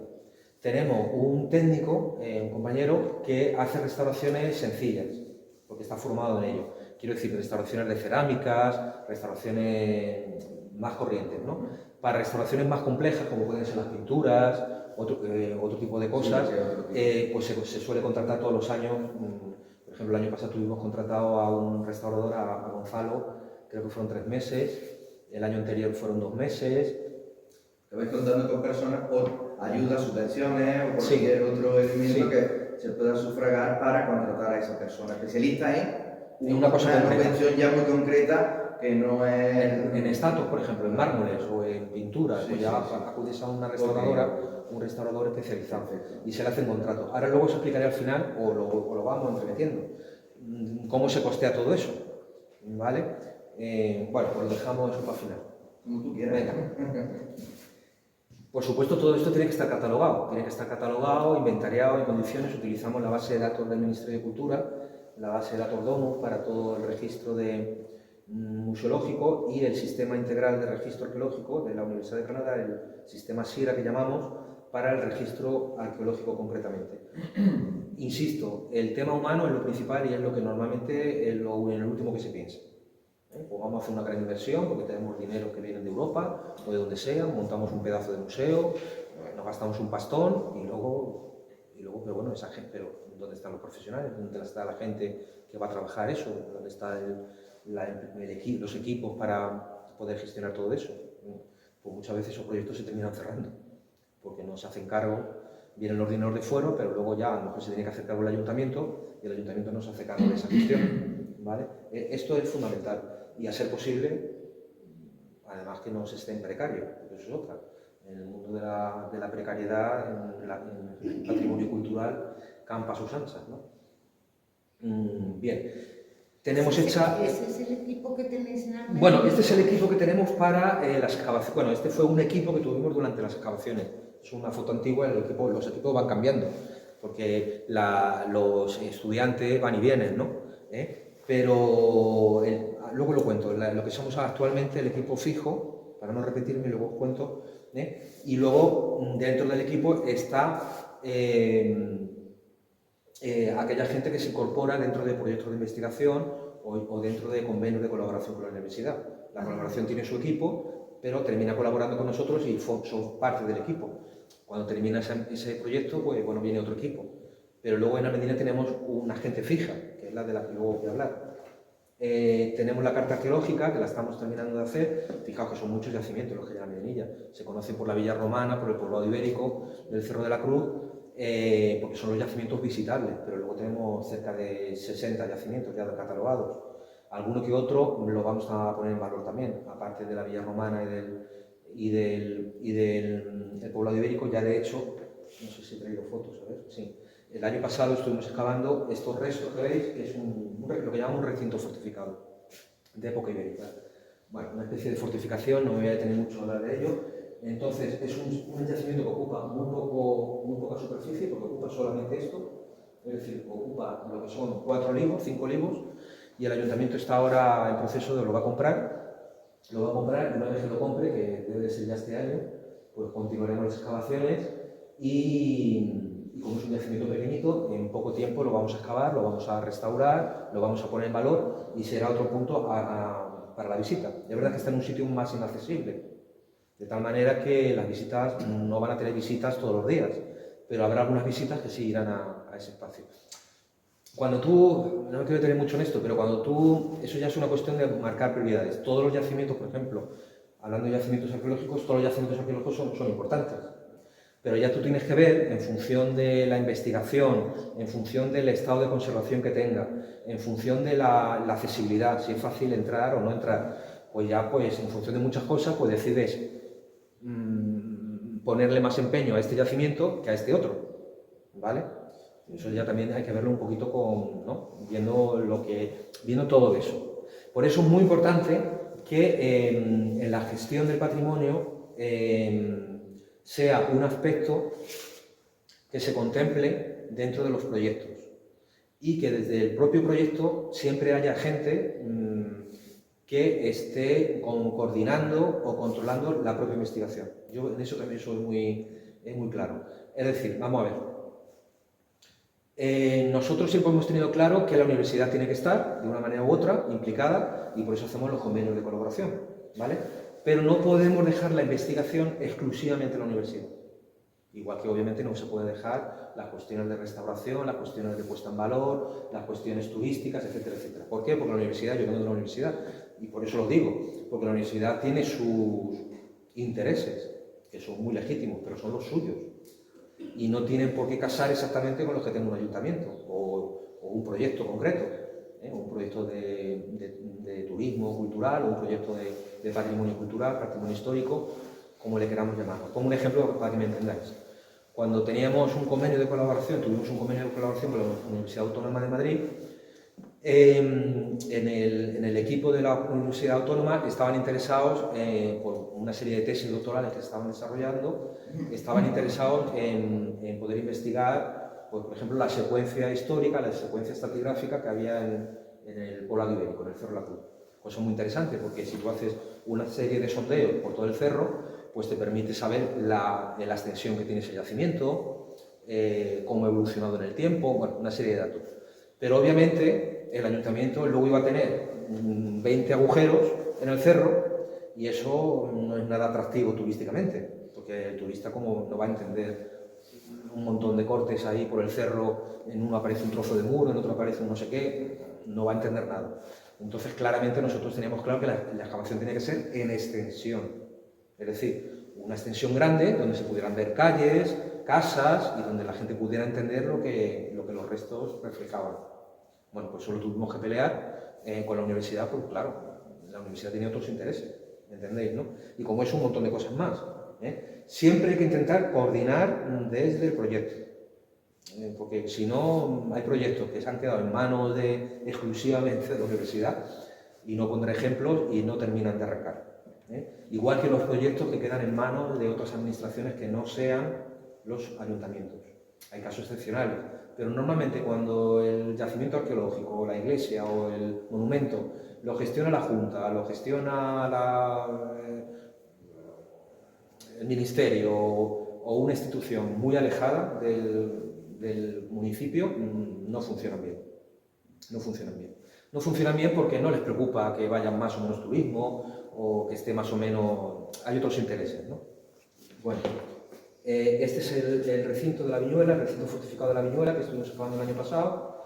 Tenemos un técnico, un compañero, que hace restauraciones sencillas, porque está formado en ello. Quiero decir, restauraciones de cerámicas, restauraciones más corrientes, ¿no? Para restauraciones más complejas, como pueden ser las pinturas, otro tipo de cosas, pues se suele contratar todos los años. Por ejemplo, el año pasado tuvimos contratado a un restaurador, a Gonzalo, creo que fueron 3 meses, el año anterior fueron 2 meses. Te vais contando con personas por ayudas, subvenciones o por cualquier otro elemento que se pueda sufragar para contratar a esa persona especialista en una cosa concreta. subvención ya muy concreta que no es... En estatuas, por ejemplo, en mármoles o en pinturas, pues ya acudes a una restauradora, un restaurador especializado y se le hace un contrato. Ahora luego os explicaré al final, o lo vamos entremetiendo, cómo se costea todo eso, ¿vale? Bueno, pues lo dejamos eso para el final. Como tú quieras. Venga. Por supuesto, todo esto tiene que estar catalogado, inventariado en condiciones. Utilizamos la base de datos del Ministerio de Cultura, la base de datos DOMUS para todo el registro museológico y el sistema integral de registro arqueológico de la Universidad de Granada, el sistema SIRA que llamamos, para el registro arqueológico concretamente. Insisto, el tema humano es lo principal y es lo que normalmente es el último que se piensa. Pues vamos a hacer una gran inversión porque tenemos dinero que viene de Europa o de donde sea, montamos un pedazo de museo, nos gastamos un pastón y luego pero bueno, esa gente, pero ¿dónde están los profesionales? ¿Dónde está la gente que va a trabajar eso? ¿Dónde están los equipos para poder gestionar todo eso? Pues muchas veces esos proyectos se terminan cerrando porque no se hacen cargo, vienen los dineros de fuera, pero luego ya a lo mejor se tiene que hacer cargo el ayuntamiento y el ayuntamiento no se hace cargo de esa gestión, ¿vale? Esto es fundamental. Y a ser posible, además que no se esté en precario, porque eso es otra. En el mundo de la precariedad, en el patrimonio cultural, campa sus anchas, ¿no? Bien, tenemos hecha... ¿Ese es el equipo que tenéis en Almería? Bueno, este es el equipo que tenemos para las excavaciones. Bueno, este fue un equipo que tuvimos durante las excavaciones. Es una foto antigua, los equipos van cambiando, porque los estudiantes van y vienen, ¿no? Pero luego lo cuento, lo que somos actualmente, el equipo fijo, para no repetirme, luego os cuento, y luego dentro del equipo está aquella gente que se incorpora dentro de proyectos de investigación o dentro de convenios de colaboración con la universidad. La colaboración tiene su equipo, pero termina colaborando con nosotros y son parte del equipo. Cuando termina ese proyecto, pues bueno, viene otro equipo. Pero luego en Almedina tenemos una gente fija, que es la de la que luego voy a hablar. Tenemos la carta arqueológica, que la estamos terminando de hacer. Fijaos que son muchos yacimientos los que hay en la Medianilla. Se conocen por la Villa Romana, por el poblado ibérico, del Cerro de la Cruz, porque son los yacimientos visitables, pero luego tenemos cerca de 60 yacimientos ya catalogados. Alguno que otro lo vamos a poner en valor también, aparte de la Villa Romana y del poblado ibérico. Ya de hecho, no sé si he traído fotos, a ver, sí. El año pasado estuvimos excavando estos restos que veis, que es lo que llamamos un recinto fortificado de época ibérica. Bueno, una especie de fortificación, no me voy a detener mucho a hablar de ello. Entonces, es un yacimiento que ocupa muy poca superficie, porque ocupa solamente esto, es decir, ocupa lo que son 4 olivos, 5 olivos, y el ayuntamiento está ahora en proceso de lo va a comprar, y una vez que lo compre, que debe de ser ya este año, pues continuaremos las excavaciones y como es un yacimiento pequeñito, en poco tiempo lo vamos a excavar, lo vamos a restaurar, lo vamos a poner en valor y será otro punto para la visita. Es verdad que está en un sitio más inaccesible, de tal manera que las visitas no van a tener visitas todos los días, pero habrá algunas visitas que sí irán a ese espacio. Cuando tú, no me quiero detener mucho en esto, pero cuando tú, eso ya es una cuestión de marcar prioridades. Todos los yacimientos, por ejemplo, hablando de yacimientos arqueológicos, todos los yacimientos arqueológicos son importantes. Pero ya tú tienes que ver, en función de la investigación, en función del estado de conservación que tenga, en función de la accesibilidad, si es fácil entrar o no entrar, pues ya pues en función de muchas cosas pues decides ponerle más empeño a este yacimiento que a este otro, ¿vale? Eso ya también hay que verlo un poquito viendo todo eso. Por eso es muy importante que en la gestión del patrimonio sea un aspecto que se contemple dentro de los proyectos y que desde el propio proyecto siempre haya gente que esté coordinando o controlando la propia investigación. Yo en eso también soy muy claro. Es decir, vamos a ver, nosotros siempre hemos tenido claro que la universidad tiene que estar, de una manera u otra, implicada, y por eso hacemos los convenios de colaboración, ¿vale? Pero no podemos dejar la investigación exclusivamente en la universidad. Igual que obviamente no se puede dejar las cuestiones de restauración, las cuestiones de puesta en valor, las cuestiones turísticas, etcétera, etcétera. ¿Por qué? Porque la universidad, yo vengo de la universidad, y por eso lo digo, porque la universidad tiene sus intereses, que son muy legítimos, pero son los suyos. Y no tienen por qué casar exactamente con los que tenga un ayuntamiento o un proyecto concreto, un proyecto de turismo cultural o un proyecto de patrimonio cultural, patrimonio histórico, como le queramos llamar. Os pongo un ejemplo para que me entendáis. Cuando teníamos un convenio de colaboración, tuvimos un convenio de colaboración con la Universidad Autónoma de Madrid, en el equipo de la Universidad Autónoma estaban interesados, por una serie de tesis doctorales que estaban desarrollando, estaban interesados en poder investigar, pues, por ejemplo, la secuencia histórica, la secuencia estratigráfica que había en el Poblado Ibérico, en el Cerro de la Cruz. Cosa muy interesante, porque si tú haces una serie de sondeos por todo el cerro, pues te permite saber la extensión que tiene ese yacimiento, cómo ha evolucionado en el tiempo, bueno, una serie de datos. Pero obviamente el ayuntamiento luego iba a tener 20 agujeros en el cerro y eso no es nada atractivo turísticamente, porque el turista como no va a entender un montón de cortes ahí por el cerro, en uno aparece un trozo de muro, en otro aparece un no sé qué, no va a entender nada. Entonces claramente nosotros teníamos claro que la excavación tenía que ser en extensión, es decir, una extensión grande donde se pudieran ver calles, casas y donde la gente pudiera entender lo que los restos reflejaban. Bueno, pues solo tuvimos que pelear con la universidad, pues claro, la universidad tiene otros intereses, ¿entendéis, no? Y como es un montón de cosas más. Siempre hay que intentar coordinar desde el proyecto, porque si no hay proyectos que se han quedado en manos exclusivamente de la universidad, y no pondré ejemplos, y no terminan de arrancar. Igual que los proyectos que quedan en manos de otras administraciones que no sean los ayuntamientos. Hay casos excepcionales, pero normalmente cuando el yacimiento arqueológico, o la iglesia, o el monumento, lo gestiona la Junta, lo gestiona el ministerio o una institución muy alejada del municipio, no funcionan bien. No funcionan bien. No funcionan bien porque no les preocupa que vayan más o menos turismo o que esté más o menos... Hay otros intereses, ¿no? Bueno, este es el recinto de la Viñuela, el recinto fortificado de la Viñuela que estuvimos excavando el año pasado.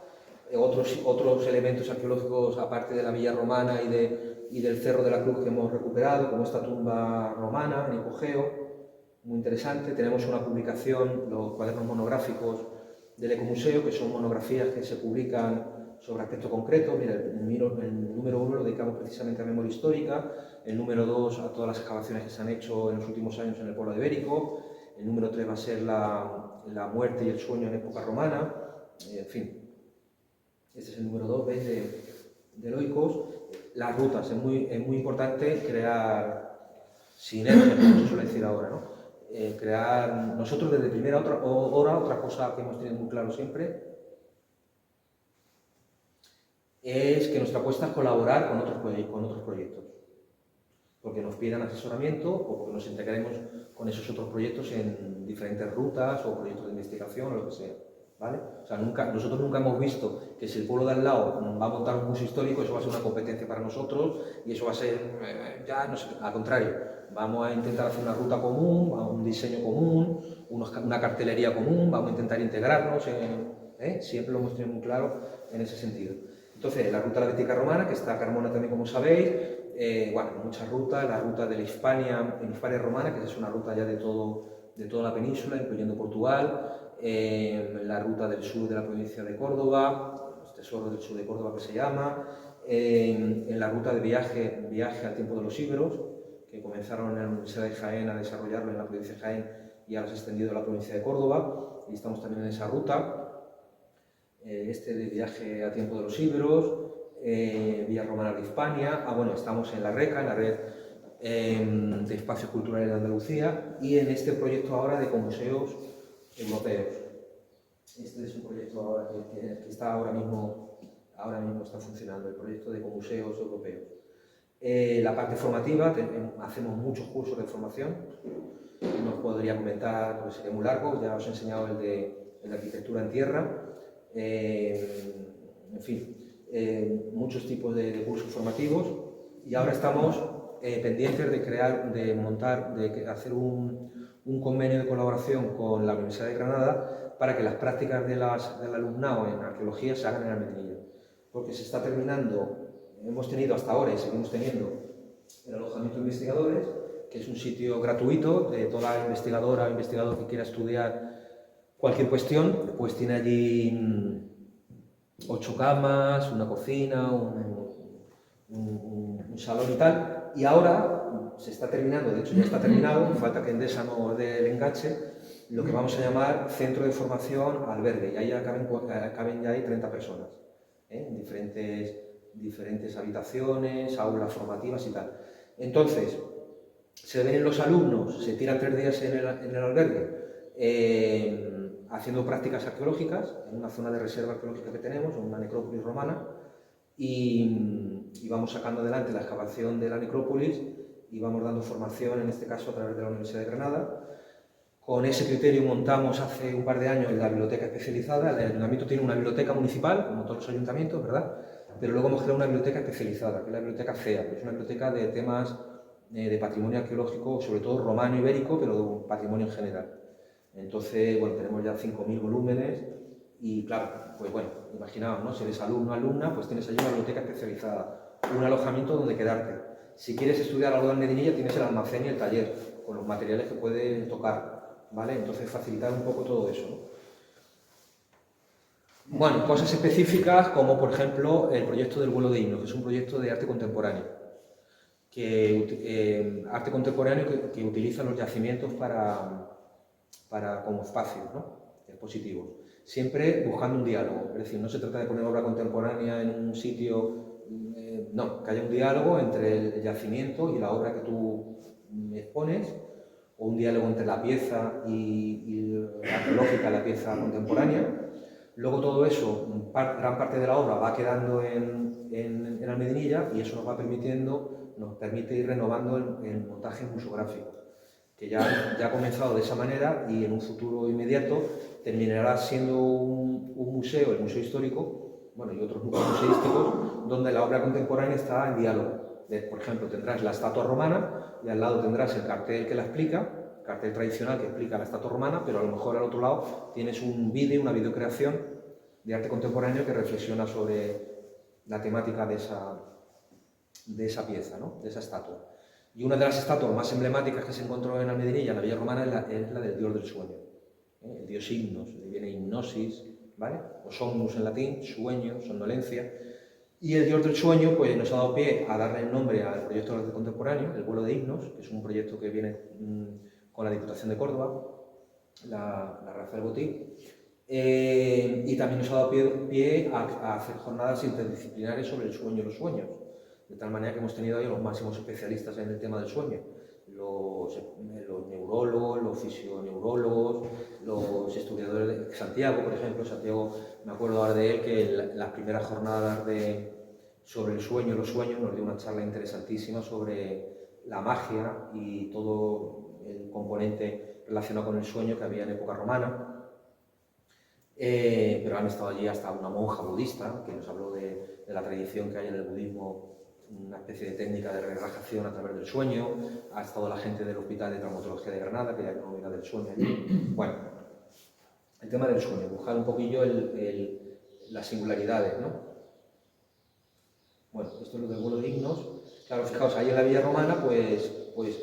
Otros elementos arqueológicos aparte de la villa romana y del Cerro de la Cruz que hemos recuperado, como esta tumba romana en hipogeo, muy interesante. Tenemos una publicación, los cuadernos monográficos del Ecomuseo, que son monografías que se publican sobre aspectos concretos. Mira, el número 1 lo dedicamos precisamente a memoria histórica, el número 2 a todas las excavaciones que se han hecho en los últimos años en el Poblado Ibérico, el número 3 va a ser la muerte y el sueño en época romana, en fin. Este es el número 2, ¿veis? De Loicos. Las rutas, es muy importante crear sinergias, como se suele decir ahora, ¿no? Crear, nosotros desde primera hora, otra cosa que hemos tenido muy claro siempre, es que nuestra apuesta es colaborar con otros proyectos, porque nos pidan asesoramiento o porque nos integremos con esos otros proyectos en diferentes rutas o proyectos de investigación o lo que sea, ¿vale? O sea, nosotros nunca hemos visto que si el pueblo de al lado va a montar un museo histórico, eso va a ser una competencia para nosotros y eso va a ser, ya no sé, al contrario, vamos a intentar hacer una ruta común, un diseño común, una cartelería común, vamos a intentar integrarnos, siempre lo hemos tenido muy claro en ese sentido. Entonces, la ruta de la Bética Romana, que está Carmona también, como sabéis, bueno, muchas rutas, la ruta de la Hispania Romana, que es una ruta ya de toda la península, incluyendo Portugal, la ruta del sur de la provincia de Córdoba, los tesoros del sur de Córdoba que se llama, en la ruta de viaje al tiempo de los íberos, que comenzaron en la Universidad de Jaén a desarrollarlo en la provincia de Jaén y ahora se ha extendido a la provincia de Córdoba, y estamos también en esa ruta. Este de viaje a tiempo de los íberos, Villa Romana de Hispania, bueno, estamos en la RECA, en la Red de Espacios Culturales de Andalucía, y en este proyecto ahora de museos europeos. Este es un proyecto ahora que está ahora mismo está funcionando, el proyecto de museos europeos. La parte formativa, hacemos muchos cursos de formación, no os podría comentar porque sería muy largo, ya os he enseñado el de arquitectura en tierra, en fin, muchos tipos de cursos formativos, y ahora estamos pendientes de crear, de montar, de hacer un convenio de colaboración con la Universidad de Granada para que las prácticas del alumnado en arqueología se hagan en Almedinilla, porque se está terminando. Hemos tenido hasta ahora y seguimos teniendo el alojamiento de investigadores, que es un sitio gratuito de toda investigadora o investigador que quiera estudiar cualquier cuestión, pues tiene allí 8 camas, una cocina, un salón y tal. Y ahora se está terminando, de hecho ya está terminado, falta que Endesa nos dé el enganche, lo que vamos a llamar centro de formación albergue, y ahí ya caben ya ahí 30 personas, en diferentes habitaciones, aulas formativas y tal. Entonces, se ven los alumnos, se tiran 3 días en el albergue haciendo prácticas arqueológicas en una zona de reserva arqueológica que tenemos, en una necrópolis romana, y vamos sacando adelante la excavación de la necrópolis y vamos dando formación, en este caso a través de la Universidad de Granada. Con ese criterio montamos hace un par de años la biblioteca especializada. El ayuntamiento tiene una biblioteca municipal, como todos los ayuntamientos, ¿verdad? Pero luego hemos creado una biblioteca especializada, que es la biblioteca CEA, que es una biblioteca de temas de patrimonio arqueológico, sobre todo romano ibérico, pero de patrimonio en general. Entonces, bueno, tenemos ya 5.000 volúmenes y, claro, pues bueno, imaginaos, ¿no? Si eres alumno o alumna, pues tienes allí una biblioteca especializada, un alojamiento donde quedarte. Si quieres estudiar algo de Almedinilla, tienes el almacén y el taller, con los materiales que puedes tocar, ¿vale? Entonces, facilitar un poco todo eso, ¿no? Bueno, cosas específicas como, por ejemplo, el proyecto del vuelo de himnos, que es un proyecto de arte contemporáneo, arte contemporáneo que utiliza los yacimientos como espacios, ¿no? Expositivos. Siempre buscando un diálogo, es decir, no se trata de poner obra contemporánea en un sitio, no, que haya un diálogo entre el yacimiento y la obra que tú expones, o un diálogo entre la pieza y la arqueológica, la pieza contemporánea. Luego todo eso, gran parte de la obra va quedando en Almedinilla, y eso nos permite ir renovando el montaje museográfico, que ya ha comenzado de esa manera y en un futuro inmediato terminará siendo un museo, el Museo Histórico, bueno, y otros núcleos museísticos, donde la obra contemporánea está en diálogo. Por ejemplo, tendrás la estatua romana y al lado tendrás el cartel que la explica, cartel tradicional que explica la estatua romana, pero a lo mejor al otro lado tienes un vídeo, una videocreación de arte contemporáneo que reflexiona sobre la temática de esa pieza, ¿no? De esa estatua. Y una de las estatuas más emblemáticas que se encontró en Almedinilla, en la Villa Romana, es la del dios del sueño, el dios himnos, de ahí viene hipnosis, ¿vale? O somnus en latín, sueño, somnolencia. Y el dios del sueño pues, nos ha dado pie a darle el nombre al proyecto de arte contemporáneo, el vuelo de himnos, que es un proyecto que viene con la Diputación de Córdoba, la Rafael Botí, y también nos ha dado pie a hacer jornadas interdisciplinares sobre el sueño y los sueños, de tal manera que hemos tenido ahí a los máximos especialistas en el tema del sueño, los neurólogos, los fisioneurólogos, los estudiadores de Santiago, por ejemplo. Santiago, me acuerdo ahora de él, que las primeras jornadas sobre el sueño y los sueños nos dio una charla interesantísima sobre la magia y todo el componente relacionado con el sueño que había en época romana. Pero han estado allí hasta una monja budista que nos habló de la tradición que hay en el budismo, una especie de técnica de relajación a través del sueño. Ha estado la gente del Hospital de Traumatología de Granada, que hay una unidad del sueño allí. Bueno, el tema del sueño, buscar un poquillo las singularidades, ¿no? Bueno, esto es lo del vuelo de himnos. Claro, fijaos, ahí en la Villa Romana, pues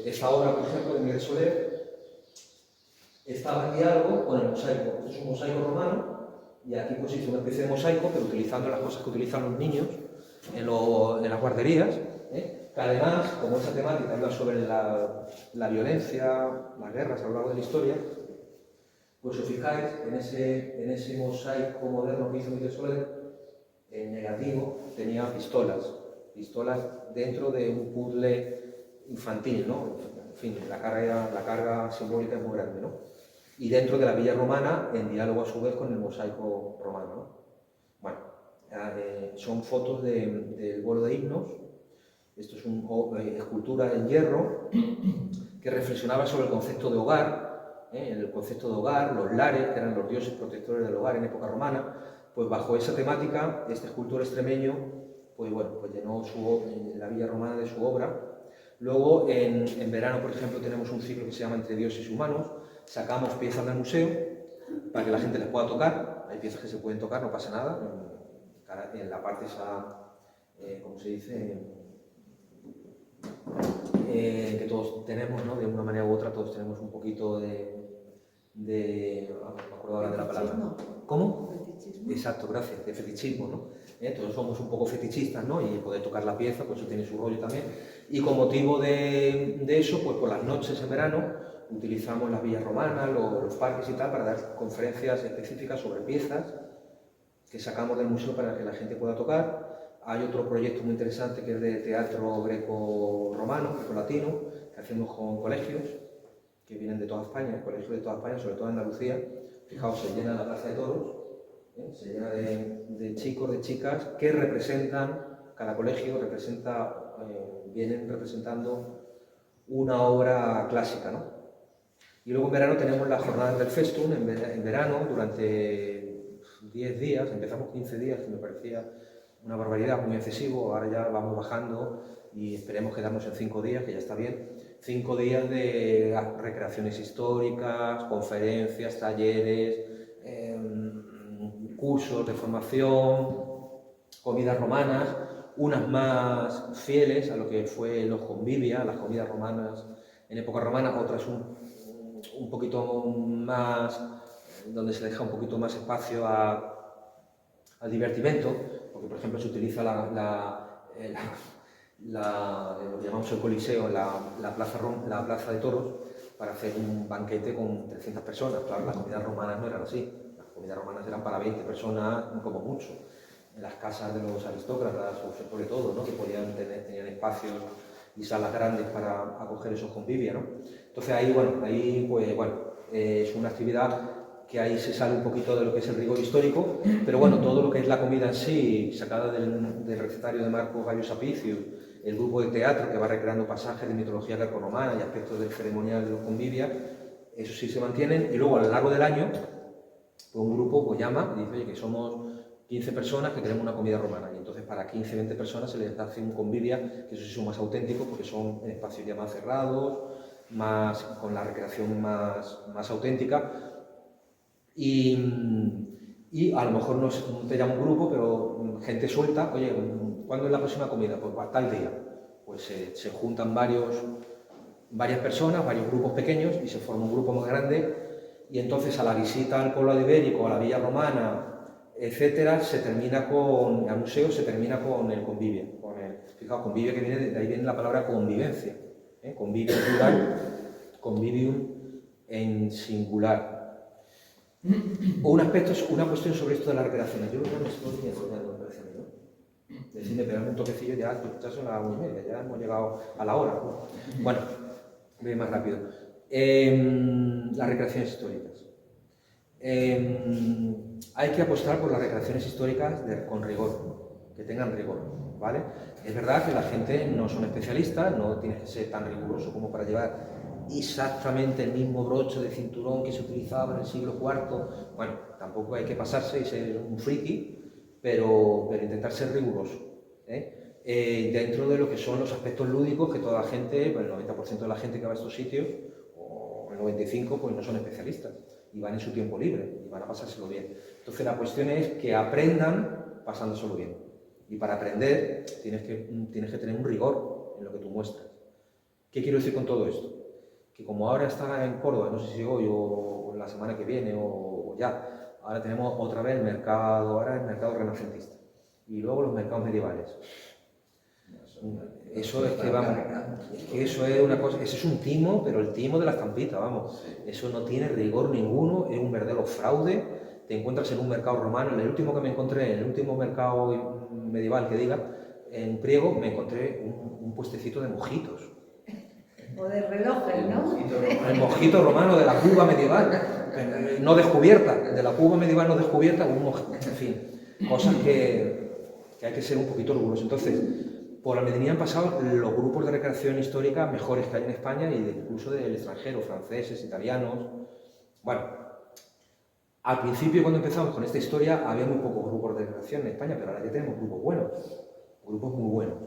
esa obra, por ejemplo, de Miguel Soler, estaba en diálogo con el mosaico. Este es un mosaico romano, y aquí pues hizo una especie de mosaico, pero utilizando las cosas que utilizan los niños en las guarderías, que además, como esa temática iba sobre la violencia, las guerras a lo largo de la historia, pues si os fijáis, en ese mosaico moderno que hizo Miguel Soler, en negativo tenía pistolas dentro de un puzzle infantil, ¿no? En fin, la carga simbólica es muy grande, ¿no? Y dentro de la Villa Romana, en diálogo a su vez con el mosaico romano, ¿no? Bueno, son fotos del vuelo de himnos. Esto es una escultura en hierro que reflexionaba sobre el concepto de hogar, el concepto de hogar, los lares, que eran los dioses protectores del hogar en época romana. Pues bajo esa temática, este escultor extremeño pues llenó la Villa Romana de su obra. Luego, en verano, por ejemplo, tenemos un ciclo que se llama Entre dioses y humanos. Sacamos piezas del museo para que la gente les pueda tocar. Hay piezas que se pueden tocar, no pasa nada. En la parte esa, ¿cómo se dice? Que todos tenemos, ¿no? De una manera u otra, todos tenemos un poquito no me acuerdo ahora de la palabra. ¿Cómo? Fetichismo. Exacto, gracias, de fetichismo, ¿no? Todos somos un poco fetichistas, ¿no? Y poder tocar la pieza, pues eso tiene su rollo también. Y con motivo de eso, pues por las noches en verano, utilizamos las villas romanas, los parques y tal, para dar conferencias específicas sobre piezas que sacamos del museo para que la gente pueda tocar. Hay otro proyecto muy interesante que es de teatro greco-romano, greco-latino, que hacemos con colegios que vienen de toda España, colegios de toda España, sobre todo de Andalucía. Fijaos, se llena la Plaza de Toros, se llena de chicos, de chicas que representan, cada colegio representa, vienen representando una obra clásica, ¿no? Y luego en verano tenemos las jornadas del Festum, en verano, durante 10 días, empezamos 15 días, que me parecía una barbaridad, muy excesivo, ahora ya vamos bajando y esperemos quedarnos en 5 días, que ya está bien. 5 días de recreaciones históricas, conferencias, talleres, cursos de formación, comidas romanas, unas más fieles a lo que fue los convivia, las comidas romanas en época romana, otras un poquito más, donde se deja un poquito más espacio al divertimento, porque por ejemplo se utiliza lo que llamamos el Coliseo, la plaza de toros, para hacer un banquete con 300 personas. Claro, las comidas romanas no eran así, las comidas romanas eran para 20 personas como mucho. En las casas de los aristócratas, o sobre todo, ¿no? Que tenían espacios y salas grandes para acoger esos convivios, ¿no? Entonces ahí, es una actividad que ahí se sale un poquito de lo que es el rigor histórico, pero bueno, todo lo que es la comida en sí, sacada del recetario de Marco Gayo Sapicius, el grupo de teatro que va recreando pasajes de mitología grecorromana y aspectos del ceremonial de los convivios, eso sí se mantienen, y luego a lo largo del año, pues un grupo pues llama y dice, oye, que somos 15 personas que queremos una comida romana, y entonces para 15, 20 personas se les hace un convivia, que eso sí son más auténticos porque son en espacios ya más cerrados, con la recreación más auténtica. Y a lo mejor no te llama un grupo, pero gente suelta, oye, ¿cuándo es la próxima comida? Pues tal día. Pues se juntan varias personas, varios grupos pequeños, y se forma un grupo más grande, y entonces a la visita al pueblo ibérico, a la villa romana, etcétera, al museo se termina con el convivio. Fijaos, convivio que de ahí viene la palabra convivencia. Convivio en plural, convivium en singular. Una cuestión sobre esto de las recreaciones. Yo creo que no se podría enseñar las recreaciones, ¿no? Decidme, pegarme un toquecillo, ya son las 1:30, ya hemos llegado a la hora, ¿no? Bueno, voy más rápido. Las recreaciones históricas. Hay que apostar por las recreaciones históricas con rigor, que tengan rigor, ¿vale? Es verdad que la gente no son especialistas, no tienes que ser tan riguroso como para llevar exactamente el mismo broche de cinturón que se utilizaba en el siglo IV. Bueno, tampoco hay que pasarse y ser un friki, pero intentar ser riguroso, dentro de lo que son los aspectos lúdicos, que toda la gente, pues el 90% de la gente que va a estos sitios, o el 95%, pues no son especialistas y van en su tiempo libre y van a pasárselo bien. Entonces la cuestión es que aprendan pasándoselo bien, y para aprender tienes que tener un rigor en lo que tú muestras. ¿Qué quiero decir con todo esto? Que como ahora está en Córdoba, no sé si hoy o la semana que viene o ya, ahora tenemos otra vez el mercado renacentista y luego los mercados medievales. Eso es que vamos, eso es una cosa, eso es un timo, pero el timo de la estampita, vamos. Eso no tiene rigor ninguno, es un verdadero fraude. Te encuentras en un mercado romano, en el último que me encontré, en el último mercado medieval que diga, en Priego, me encontré un puestecito de mojitos. O de relojes, ¿no? El mojito romano de la Cuba medieval, no descubierta, de la Cuba medieval no descubierta, en fin, cosas que hay que ser un poquito rigurosos. Entonces, por la Almedinilla han pasado los grupos de recreación histórica mejores que hay en España y incluso del extranjero, franceses, italianos. Bueno, al principio cuando empezamos con esta historia había muy pocos grupos de recreación en España, pero ahora ya tenemos grupos buenos, grupos muy buenos.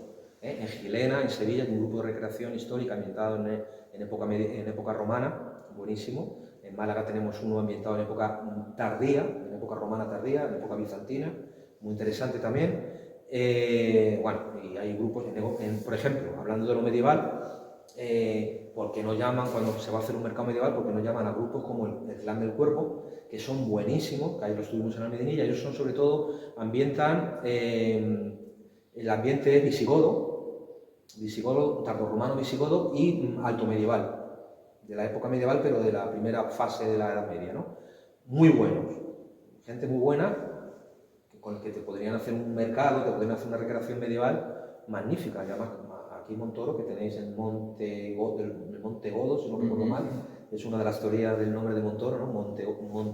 En Gilena, en Sevilla, hay un grupo de recreación histórica ambientado en época romana, buenísimo. En Málaga tenemos uno ambientado en época tardía, en época romana tardía, en época bizantina, muy interesante también. Bueno, y hay grupos, por ejemplo, hablando de lo medieval, porque no llaman, cuando se va a hacer un mercado medieval, porque no llaman a grupos como el Clan del Cuerpo, que son buenísimos, que ahí los tuvimos en Almedinilla, ellos son sobre todo, ambientan, el ambiente es visigodo, tardorromano visigodo y alto medieval, de la época medieval, pero de la primera fase de la Edad Media, ¿no? Muy buenos, gente muy buena, con el que te podrían hacer un mercado, te podrían hacer una recreación medieval magnífica. Y además, aquí en Montoro, que tenéis el Monte Godo, si no recuerdo mal, es una de las teorías del nombre de Montoro, ¿no? Monte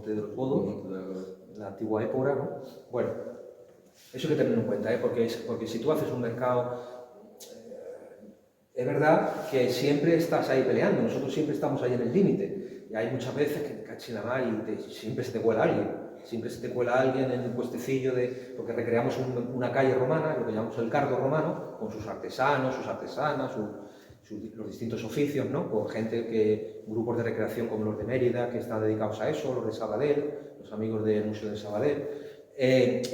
de los Godos, la antigua época, ¿no? Bueno, eso hay que tenerlo en cuenta, ¿eh? Porque si tú haces un mercado, es verdad que siempre estás ahí peleando, nosotros siempre estamos ahí en el límite, y hay muchas veces que te cachis la mar y siempre se te cuela alguien. Siempre se te cuela alguien en el puestecillo porque recreamos una calle romana, lo que llamamos el cardo romano, con sus artesanos, sus artesanas, los distintos oficios, ¿no? Con grupos de recreación como los de Mérida, que están dedicados a eso, los de Sabadell, los amigos del Museo de Sabadell,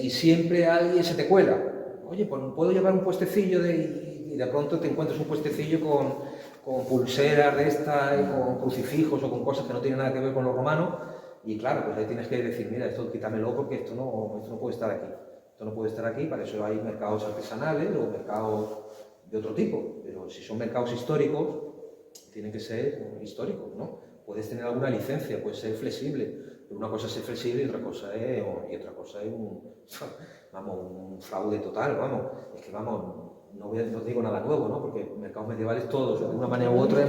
y siempre alguien se te cuela. Oye, pues puedo llevar un puestecillo y de pronto te encuentras un puestecillo con pulseras de estas, y con crucifijos o con cosas que no tienen nada que ver con lo romano. Y claro, pues ahí tienes que decir, mira, esto quítamelo porque esto no puede estar aquí. Esto no puede estar aquí, para eso hay mercados artesanales o mercados de otro tipo. Pero si son mercados históricos, tienen que ser históricos, ¿no? Puedes tener alguna licencia, puedes ser flexible. Pero una cosa es ser flexible y otra cosa es un fraude total, vamos. Es que no os digo nada nuevo, ¿no? Porque mercados medievales todos, de una manera u otra,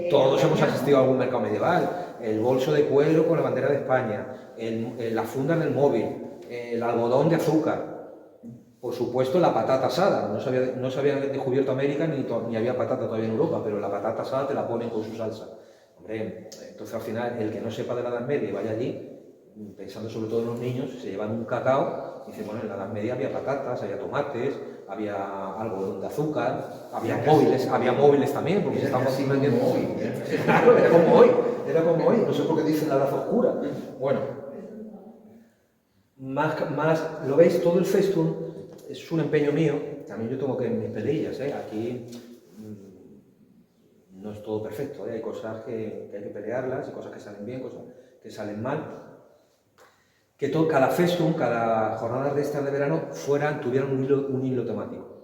todos hemos asistido a algún mercado medieval. El bolso de cuero con la bandera de España, la funda en el móvil, el algodón de azúcar, por supuesto la patata asada. No se había descubierto América ni había patata todavía en Europa, pero la patata asada te la ponen con su salsa. Hombre, entonces al final el que no sepa de la Edad Media y vaya allí, pensando sobre todo en los niños, se llevan un cacao y dicen, bueno, en la Edad Media había patatas, había tomates, había algodón de azúcar, había móviles también, porque se estaban vendiendo móvil. Claro, era como hoy, no sé por qué dicen la edad oscura. Bueno, más lo veis, todo el festún es un empeño mío, también yo tengo que mis peleillas, ¿eh? Aquí no es todo perfecto, ¿eh? Hay cosas que hay que pelearlas, hay cosas que salen bien, cosas que salen mal. Que cada festum, cada jornada de estas de verano tuvieran un hilo temático.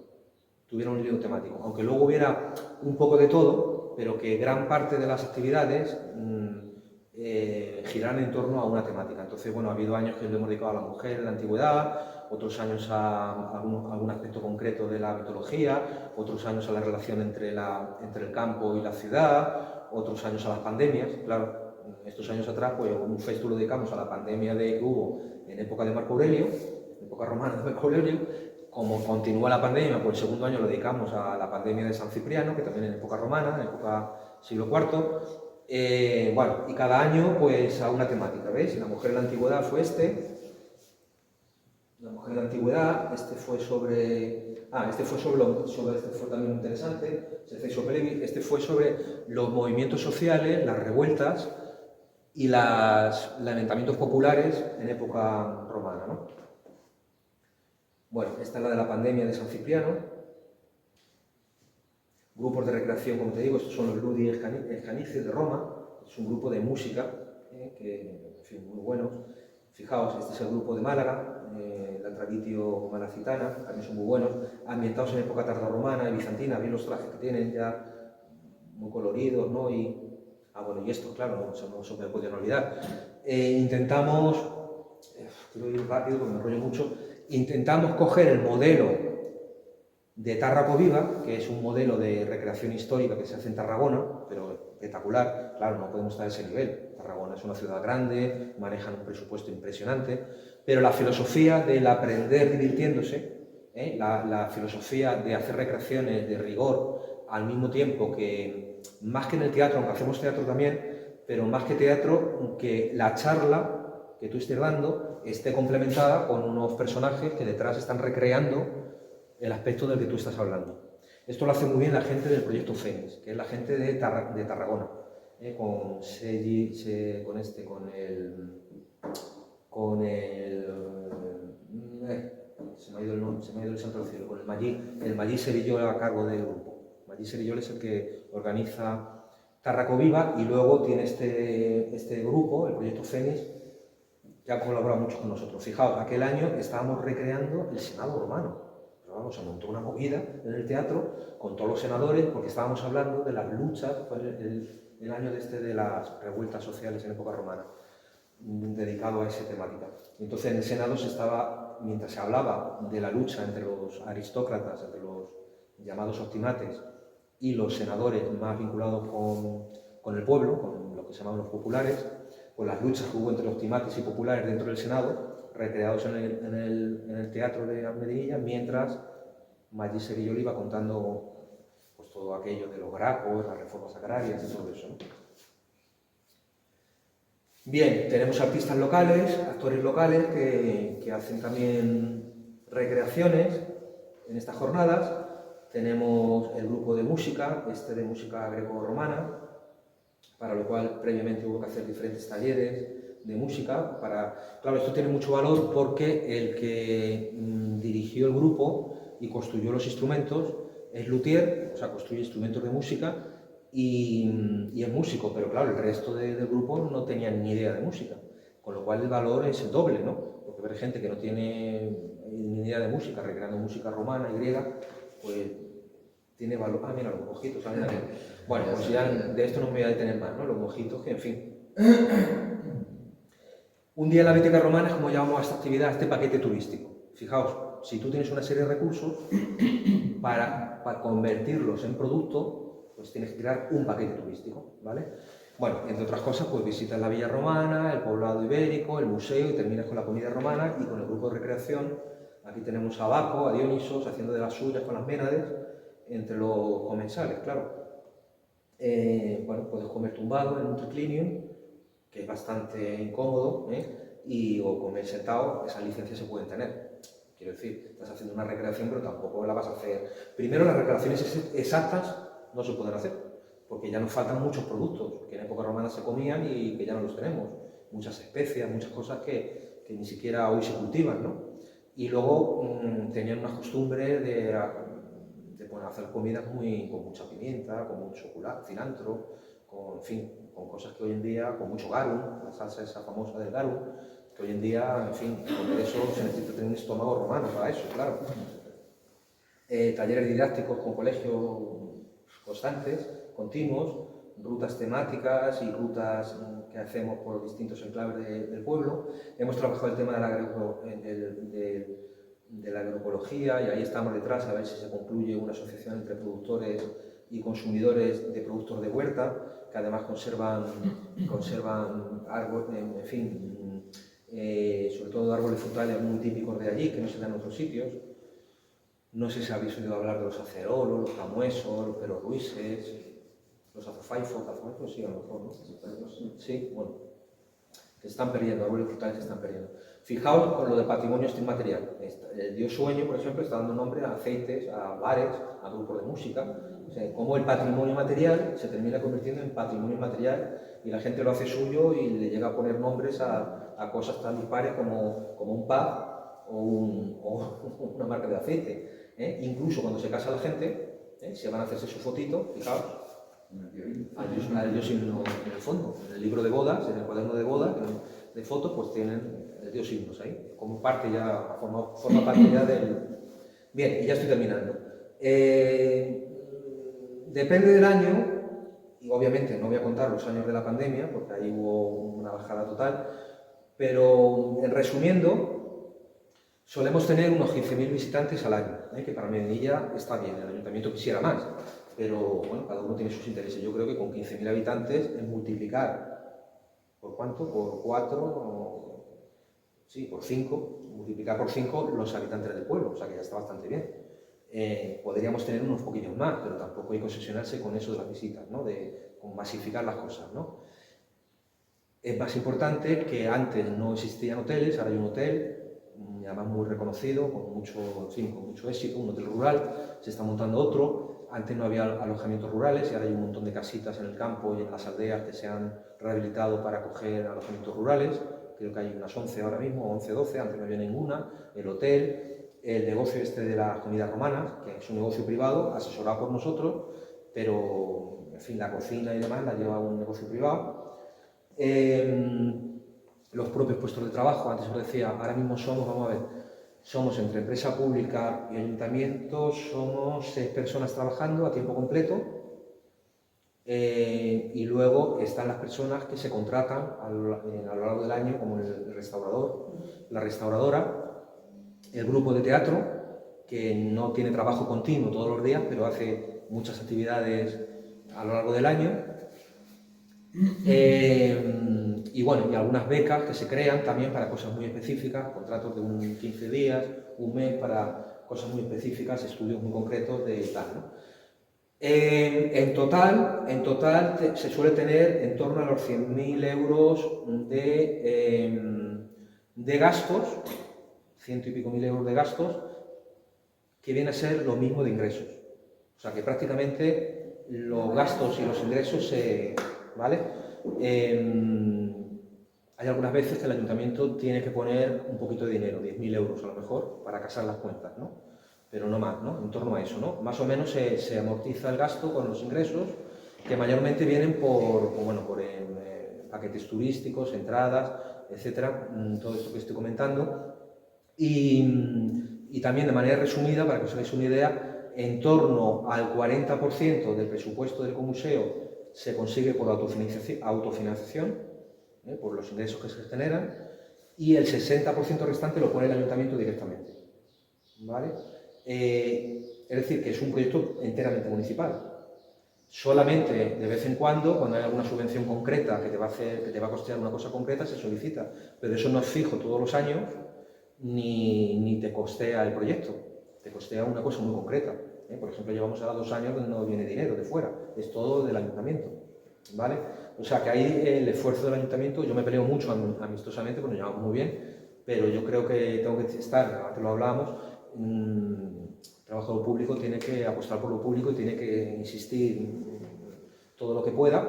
Aunque luego hubiera un poco de todo, pero que gran parte de las actividades giraran en torno a una temática. Entonces, bueno, ha habido años que lo hemos dedicado a la mujer en la antigüedad, otros años a algún aspecto concreto de la mitología, otros años a la relación entre el campo y la ciudad, otros años a las pandemias, claro. Estos años atrás, pues un festo lo dedicamos a la pandemia que hubo en época de Marco Aurelio, en época romana de Marco Aurelio. Como continúa la pandemia, pues el segundo año lo dedicamos a la pandemia de San Cipriano, que también en época romana, en época siglo IV. Bueno, y cada año, pues a una temática, ¿veis? La mujer en la antigüedad fue la mujer en la antigüedad, este fue también interesante, este fue sobre los movimientos sociales, las revueltas y los levantamientos populares en época romana, ¿no? Bueno, esta es la de la pandemia de San Cipriano. Grupos de recreación, como te digo, estos son los Ludi Escanices de Roma, es un grupo de música, que, en fin, muy buenos. Fijaos, este es el grupo de Málaga, la Traditio Malacitana, también son muy buenos, ambientados en época tardorromana y bizantina, bien los trajes que tienen ya muy coloridos, ¿no? Y esto, claro, no se me podían olvidar. Intentamos, quiero ir rápido porque me enrollo mucho, intentamos coger el modelo de Tárraco Viva, que es un modelo de recreación histórica que se hace en Tarragona, pero espectacular. Claro, no podemos estar a ese nivel. Tarragona es una ciudad grande, manejan un presupuesto impresionante, pero la filosofía del aprender divirtiéndose la filosofía de hacer recreaciones de rigor al mismo tiempo que, más que en el teatro, aunque hacemos teatro también, pero más que teatro, que la charla que tú estés dando esté complementada con unos personajes que detrás están recreando el aspecto del que tú estás hablando. Esto lo hace muy bien la gente del proyecto Fénix, que es la gente de Tarragona, con Sergi, se me ha ido el nombre, se me ha ido el santo del cielo, con el Magí Serillol a cargo del grupo. Magí Serillol es el que organiza Tarracoviva y luego tiene este grupo, el proyecto Fénix, que ha colaborado mucho con nosotros. Fijaos, aquel año estábamos recreando el Senado romano. Pero vamos, se montó una movida en el teatro con todos los senadores porque estábamos hablando de las luchas, fue el año de las revueltas sociales en época romana, dedicado a esa temática. Entonces en el Senado mientras se hablaba de la lucha entre los aristócratas, entre los llamados optimates, y los senadores más vinculados con el pueblo, con lo que se llamaban los populares, pues las luchas que hubo entre los optimates y populares dentro del Senado, recreados en el teatro de Medinilla, mientras Magí Serillol iba contando pues, todo aquello de los gracos, las reformas agrarias y todo eso, ¿no? Bien, tenemos artistas locales, actores locales que hacen también recreaciones en estas jornadas. Tenemos el grupo de música, de música greco-romana, para lo cual previamente hubo que hacer diferentes talleres de música. Claro, esto tiene mucho valor porque el que dirigió el grupo y construyó los instrumentos es luthier, o sea, construye instrumentos de música y es músico, pero claro, el resto del grupo no tenían ni idea de música, con lo cual el valor es el doble, ¿no? Porque ver gente que no tiene ni idea de música, recreando música romana y griega, pues tiene valor. Ah, mira, los mojitos, ¿sabes? Bueno, pues ya de esto no me voy a detener más, ¿no? Los mojitos, que en fin. Un día en la Biblioteca Romana es como llamamos a esta actividad, a este paquete turístico. Fijaos, si tú tienes una serie de recursos, para convertirlos en producto, pues tienes que crear un paquete turístico, ¿vale? Bueno, entre otras cosas, pues visitas la Villa Romana, el poblado ibérico, el museo y terminas con la comida romana y con el grupo de recreación. Aquí tenemos a Baco, a Dionisos, haciendo de las suyas con las Ménades, entre los comensales, claro. Bueno, puedes comer tumbado en un triclinium, que es bastante incómodo, o comer sentado, esas licencias se pueden tener. Quiero decir, estás haciendo una recreación, pero tampoco la vas a hacer. Primero, las recreaciones exactas no se pueden hacer, porque ya nos faltan muchos productos que en época romana se comían y que ya no los tenemos. Muchas especias, muchas cosas que ni siquiera hoy se cultivan, ¿no? Y luego tenían una costumbre de hacer comidas con mucha pimienta, con mucho cilantro, en fin, con cosas que hoy en día, con mucho garum, la salsa esa famosa del garum, que hoy en día, en fin, comer eso se necesita tener un estómago romano para eso, claro. Talleres didácticos con colegios constantes, continuos, rutas temáticas y rutas que hacemos por distintos enclaves del pueblo. Hemos trabajado el tema de la agroecología y ahí estamos detrás a ver si se concluye una asociación entre productores y consumidores de productos de huerta, que además conservan árboles, en fin, sobre todo árboles frutales muy típicos de allí, que no se dan en otros sitios. No sé si habéis oído hablar de los acerolos, los camuesos, los perorruises, los azofaifos, sí, a lo mejor, ¿no? Sí, bueno, que se están perdiendo, árboles frutales se están perdiendo. Fijaos con lo del patrimonio inmaterial. El dios Sueño, por ejemplo, está dando nombre a aceites, a bares, a grupos de música. O sea, como el patrimonio material se termina convirtiendo en patrimonio inmaterial y la gente lo hace suyo y le llega a poner nombres a cosas tan dispares como un pub o una marca de aceite. Incluso cuando se casa la gente, se van a hacerse su fotito, fijaos, al dios himno en el fondo. En el libro de bodas, en el cuaderno de bodas, de fotos, pues tienen el dios himnos ahí, como parte ya, forma parte ya del... Bien, y ya estoy terminando. Depende del año, y obviamente no voy a contar los años de la pandemia, porque ahí hubo una bajada total, pero en resumiendo, solemos tener unos 15.000 visitantes al año, que para Medinilla está bien, el ayuntamiento quisiera más, pero bueno, cada uno tiene sus intereses. Yo creo que con 15.000 habitantes es multiplicar, ¿por cuánto? Por 4, sí, por 5, multiplicar por 5 los habitantes del pueblo, o sea que ya está bastante bien. Podríamos tener unos poquillos más, pero tampoco hay que obsesionarse con eso de las visitas, ¿no? Con masificar las cosas, ¿no? Es más importante que antes no existían hoteles, ahora hay un hotel, además muy reconocido, con mucho éxito, un hotel rural, se está montando otro. Antes no había alojamientos rurales y ahora hay un montón de casitas en el campo y en las aldeas que se han rehabilitado para acoger alojamientos rurales. Creo que hay unas 11 ahora mismo, 11, 12, antes no había ninguna. El hotel, el negocio este de las comidas romanas, que es un negocio privado, asesorado por nosotros, pero, en fin, la cocina y demás la lleva un negocio privado. Los propios puestos de trabajo, antes os decía, ahora mismo somos entre empresa pública y ayuntamiento, somos 6 personas trabajando a tiempo completo, y luego están las personas que se contratan a lo largo del año, como el restaurador, la restauradora, el grupo de teatro, que no tiene trabajo continuo todos los días, pero hace muchas actividades a lo largo del año. Y bueno, y algunas becas que se crean también para cosas muy específicas, contratos de 15 días, un mes para cosas muy específicas, estudios muy concretos de tal, ¿no? En total se suele tener en torno a los 100.000 euros de gastos, 100 y pico mil euros de gastos, que viene a ser lo mismo de ingresos. O sea que prácticamente los gastos y los ingresos ¿vale? Hay algunas veces que el ayuntamiento tiene que poner un poquito de dinero, 10.000 euros a lo mejor, para casar las cuentas, ¿no? Pero no más, ¿no? En torno a eso, ¿no? Más o menos se amortiza el gasto con los ingresos, que mayormente vienen por paquetes turísticos, entradas, etcétera, todo esto que estoy comentando. Y también de manera resumida, para que os hagáis una idea, en torno al 40% del presupuesto del Comuseo se consigue por autofinanciación, por los ingresos que se generan, y el 60% restante lo pone el ayuntamiento directamente, ¿vale? Es decir, que es un proyecto enteramente municipal. Solamente de vez en cuando hay alguna subvención concreta que te va a costear una cosa concreta, se solicita, pero eso no es fijo todos los años, ni te costea el proyecto, te costea una cosa muy concreta. Por ejemplo, llevamos ahora 2 años donde no viene dinero de fuera, es todo del ayuntamiento, ¿vale? O sea que ahí el esfuerzo del ayuntamiento, yo me peleo mucho amistosamente porque nos llevamos muy bien, pero yo creo que tengo que estar, antes lo hablábamos, el trabajador público tiene que apostar por lo público y tiene que insistir todo lo que pueda,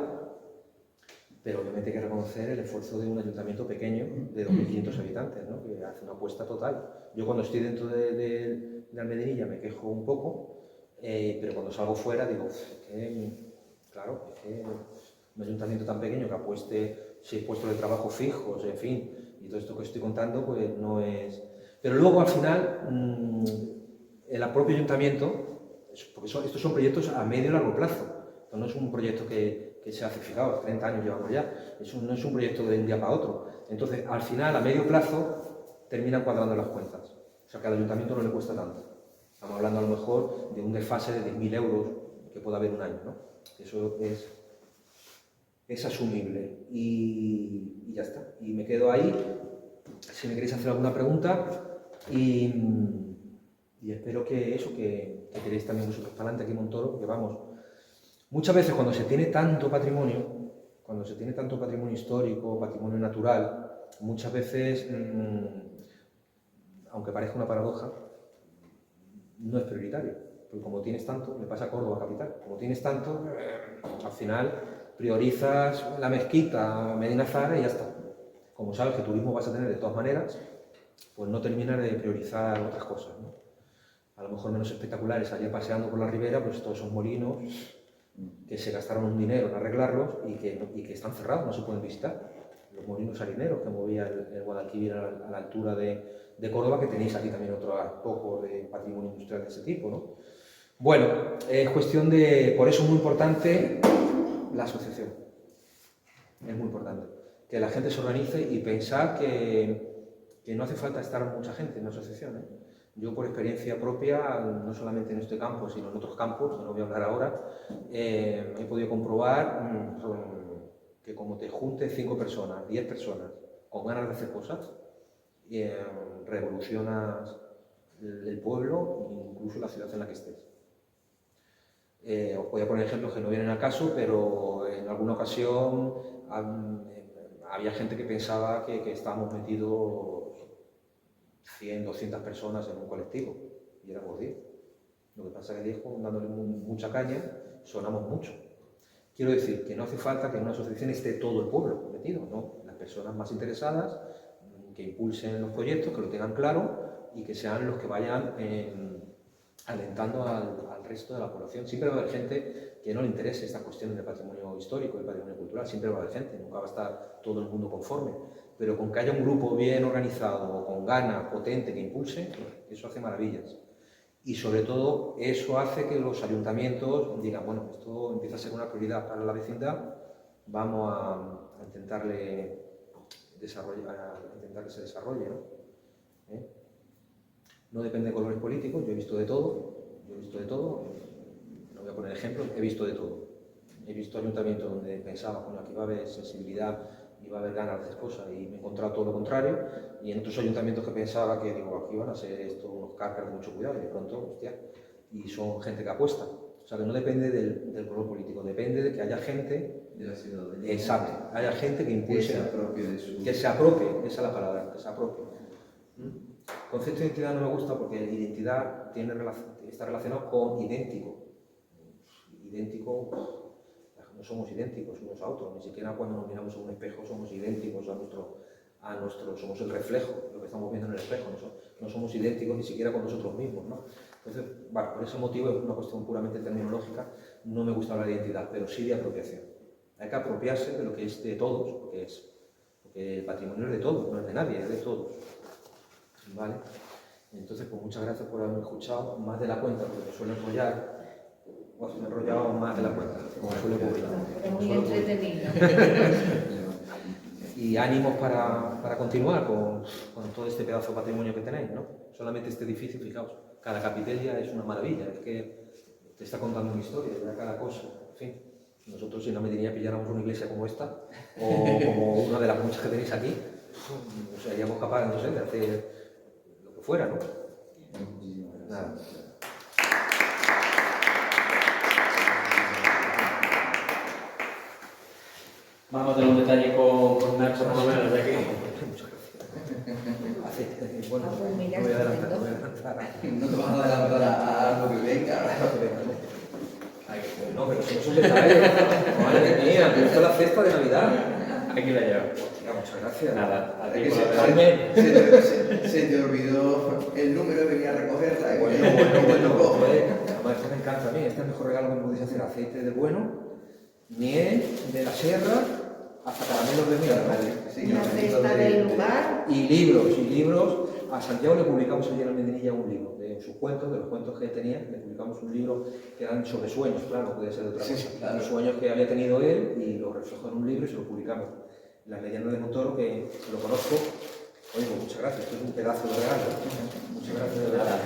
pero obviamente hay que reconocer el esfuerzo de un ayuntamiento pequeño de 2.500 habitantes, ¿no? Que hace una apuesta total. Yo cuando estoy dentro de Almedinilla me quejo un poco, pero cuando salgo fuera digo, claro, un ayuntamiento tan pequeño que apueste 6 puestos de trabajo fijos, en fin, y todo esto que estoy contando, pues no es... Pero luego al final, el propio ayuntamiento, porque estos son proyectos a medio y largo plazo, no es un proyecto que se hace, fijaos, 30 años llevamos ya, no es un proyecto de un día para otro. Entonces, al final, a medio plazo, terminan cuadrando las cuentas. O sea, que al ayuntamiento no le cuesta tanto. Estamos hablando a lo mejor de un desfase de 10.000 euros que pueda haber un año, ¿no? Eso es asumible. Y ya está. Y me quedo ahí. Si me queréis hacer alguna pregunta. Y espero que queréis también vosotros para adelante aquí en Montoro, que vamos. Muchas veces cuando se tiene tanto patrimonio histórico, patrimonio natural, muchas veces, aunque parezca una paradoja, no es prioritario. Porque como tienes tanto, le pasa a Córdoba capital, como tienes tanto, al final priorizas la mezquita, Medina Zara y ya está. Como sabes que turismo vas a tener de todas maneras, pues no terminas de priorizar otras cosas, ¿no? A lo mejor menos espectaculares, ayer paseando por la ribera, pues todos esos molinos que se gastaron un dinero en arreglarlos y que están cerrados, no se pueden visitar. Los molinos harineros que movía el Guadalquivir a la altura de Córdoba, que tenéis aquí también otro poco de patrimonio industrial de ese tipo, ¿no? Bueno, es cuestión de... Por eso es muy importante la asociación. Es muy importante. Que la gente se organice y pensar que no hace falta estar mucha gente en la asociación, ¿eh? Yo, por experiencia propia, no solamente en este campo, sino en otros campos, que no voy a hablar ahora, he podido comprobar que como te juntes 5 personas, 10 personas, con ganas de hacer cosas, revolucionas el pueblo, incluso la ciudad en la que estés. Os voy a poner ejemplos que no vienen al caso, pero en alguna ocasión había gente que pensaba que estábamos metidos 100, 200 personas en un colectivo, y éramos 10. Lo que pasa es que 10, dándole mucha caña, sonamos mucho. Quiero decir que no hace falta que en una asociación esté todo el pueblo metido, ¿no? Las personas más interesadas, que impulsen los proyectos, que lo tengan claro y que sean los que vayan alentando al resto de la población. Siempre va a haber gente que no le interese estas cuestiones de patrimonio histórico y patrimonio cultural, siempre va a haber gente, nunca va a estar todo el mundo conforme, pero con que haya un grupo bien organizado, con ganas, potente, que impulse, eso hace maravillas. Y sobre todo eso hace que los ayuntamientos digan, bueno, esto empieza a ser una prioridad para la vecindad, vamos a intentarle desarrollar, a intentar que se desarrolle, ¿no? No depende de colores políticos, yo he visto de todo, no voy a poner ejemplos, he visto de todo. He visto ayuntamientos donde pensaba, bueno, aquí va a haber sensibilidad y va a haber ganas de hacer cosas, y me he encontrado todo lo contrario, y en otros ayuntamientos que pensaba que, digo, aquí van a ser estos unos cárcaros de mucho cuidado, y de pronto, hostia, y son gente que apuesta. O sea, que no depende del color político, depende de que haya gente, de la ciudadanía. exacto, haya gente que impulse, que se apropie, esa es la palabra, que se apropie. El concepto de identidad no me gusta porque identidad está relacionado con idéntico. Idéntico, no somos idénticos unos a otros, ni siquiera cuando nos miramos en un espejo somos idénticos somos el reflejo, lo que estamos viendo en el espejo, no somos idénticos ni siquiera con nosotros mismos, ¿no? Entonces, bueno, por ese motivo, es una cuestión puramente terminológica, no me gusta hablar de identidad, pero sí de apropiación. Hay que apropiarse de lo que es de todos, porque el patrimonio es de todos, no es de nadie, es de todos. ¿Vale? Entonces, pues muchas gracias por haberme escuchado, más de la cuenta, porque me suelo enrollar, pues me he enrollado más de la cuenta, como suele ocurrir. Es muy entretenido. Y ánimos para continuar con todo este pedazo de patrimonio que tenéis, ¿no? Solamente este edificio, fijaos, cada capitelia es una maravilla, es que te está contando una historia, cada cosa, en fin. Nosotros, si en la Medinilla pilláramos una iglesia como esta, o como una de las muchas que tenéis aquí, seríamos capaces, no sé, de hacer lo que fuera, ¿no? Nada. Vamos a tener un detalle con Nacho, por lo menos, ya que... Muchas gracias. Bueno, pues mira, no voy a estupendo. adelantar. No te vas a adelantar a algo que venga. No, pero si no es un detalle. Madre mía, me gusta la cesta de Navidad. Aquí la llevo. Hostia, muchas gracias. Nada, a ti Es por que haber... se te olvidó el número y venía a recogerla. Bueno. Además, esto me encanta a mí. Este es el mejor regalo que me podéis hacer. Aceite de bueno, miel de la sierra, hasta caramelos de miel. La cesta del lugar. Y libros. A Santiago le publicamos ayer en Medinilla un libro de sus cuentos, de los cuentos que tenía. Le publicamos un libro que eran sobre sueños, claro, no podía ser de otra cosa. Claro. Los sueños que había tenido él y lo reflejó en un libro y se lo publicamos. Las leyendas de Montoro, que se lo conozco. Oye, pues muchas gracias, esto es un pedazo de regalo. Muchas gracias de verdad.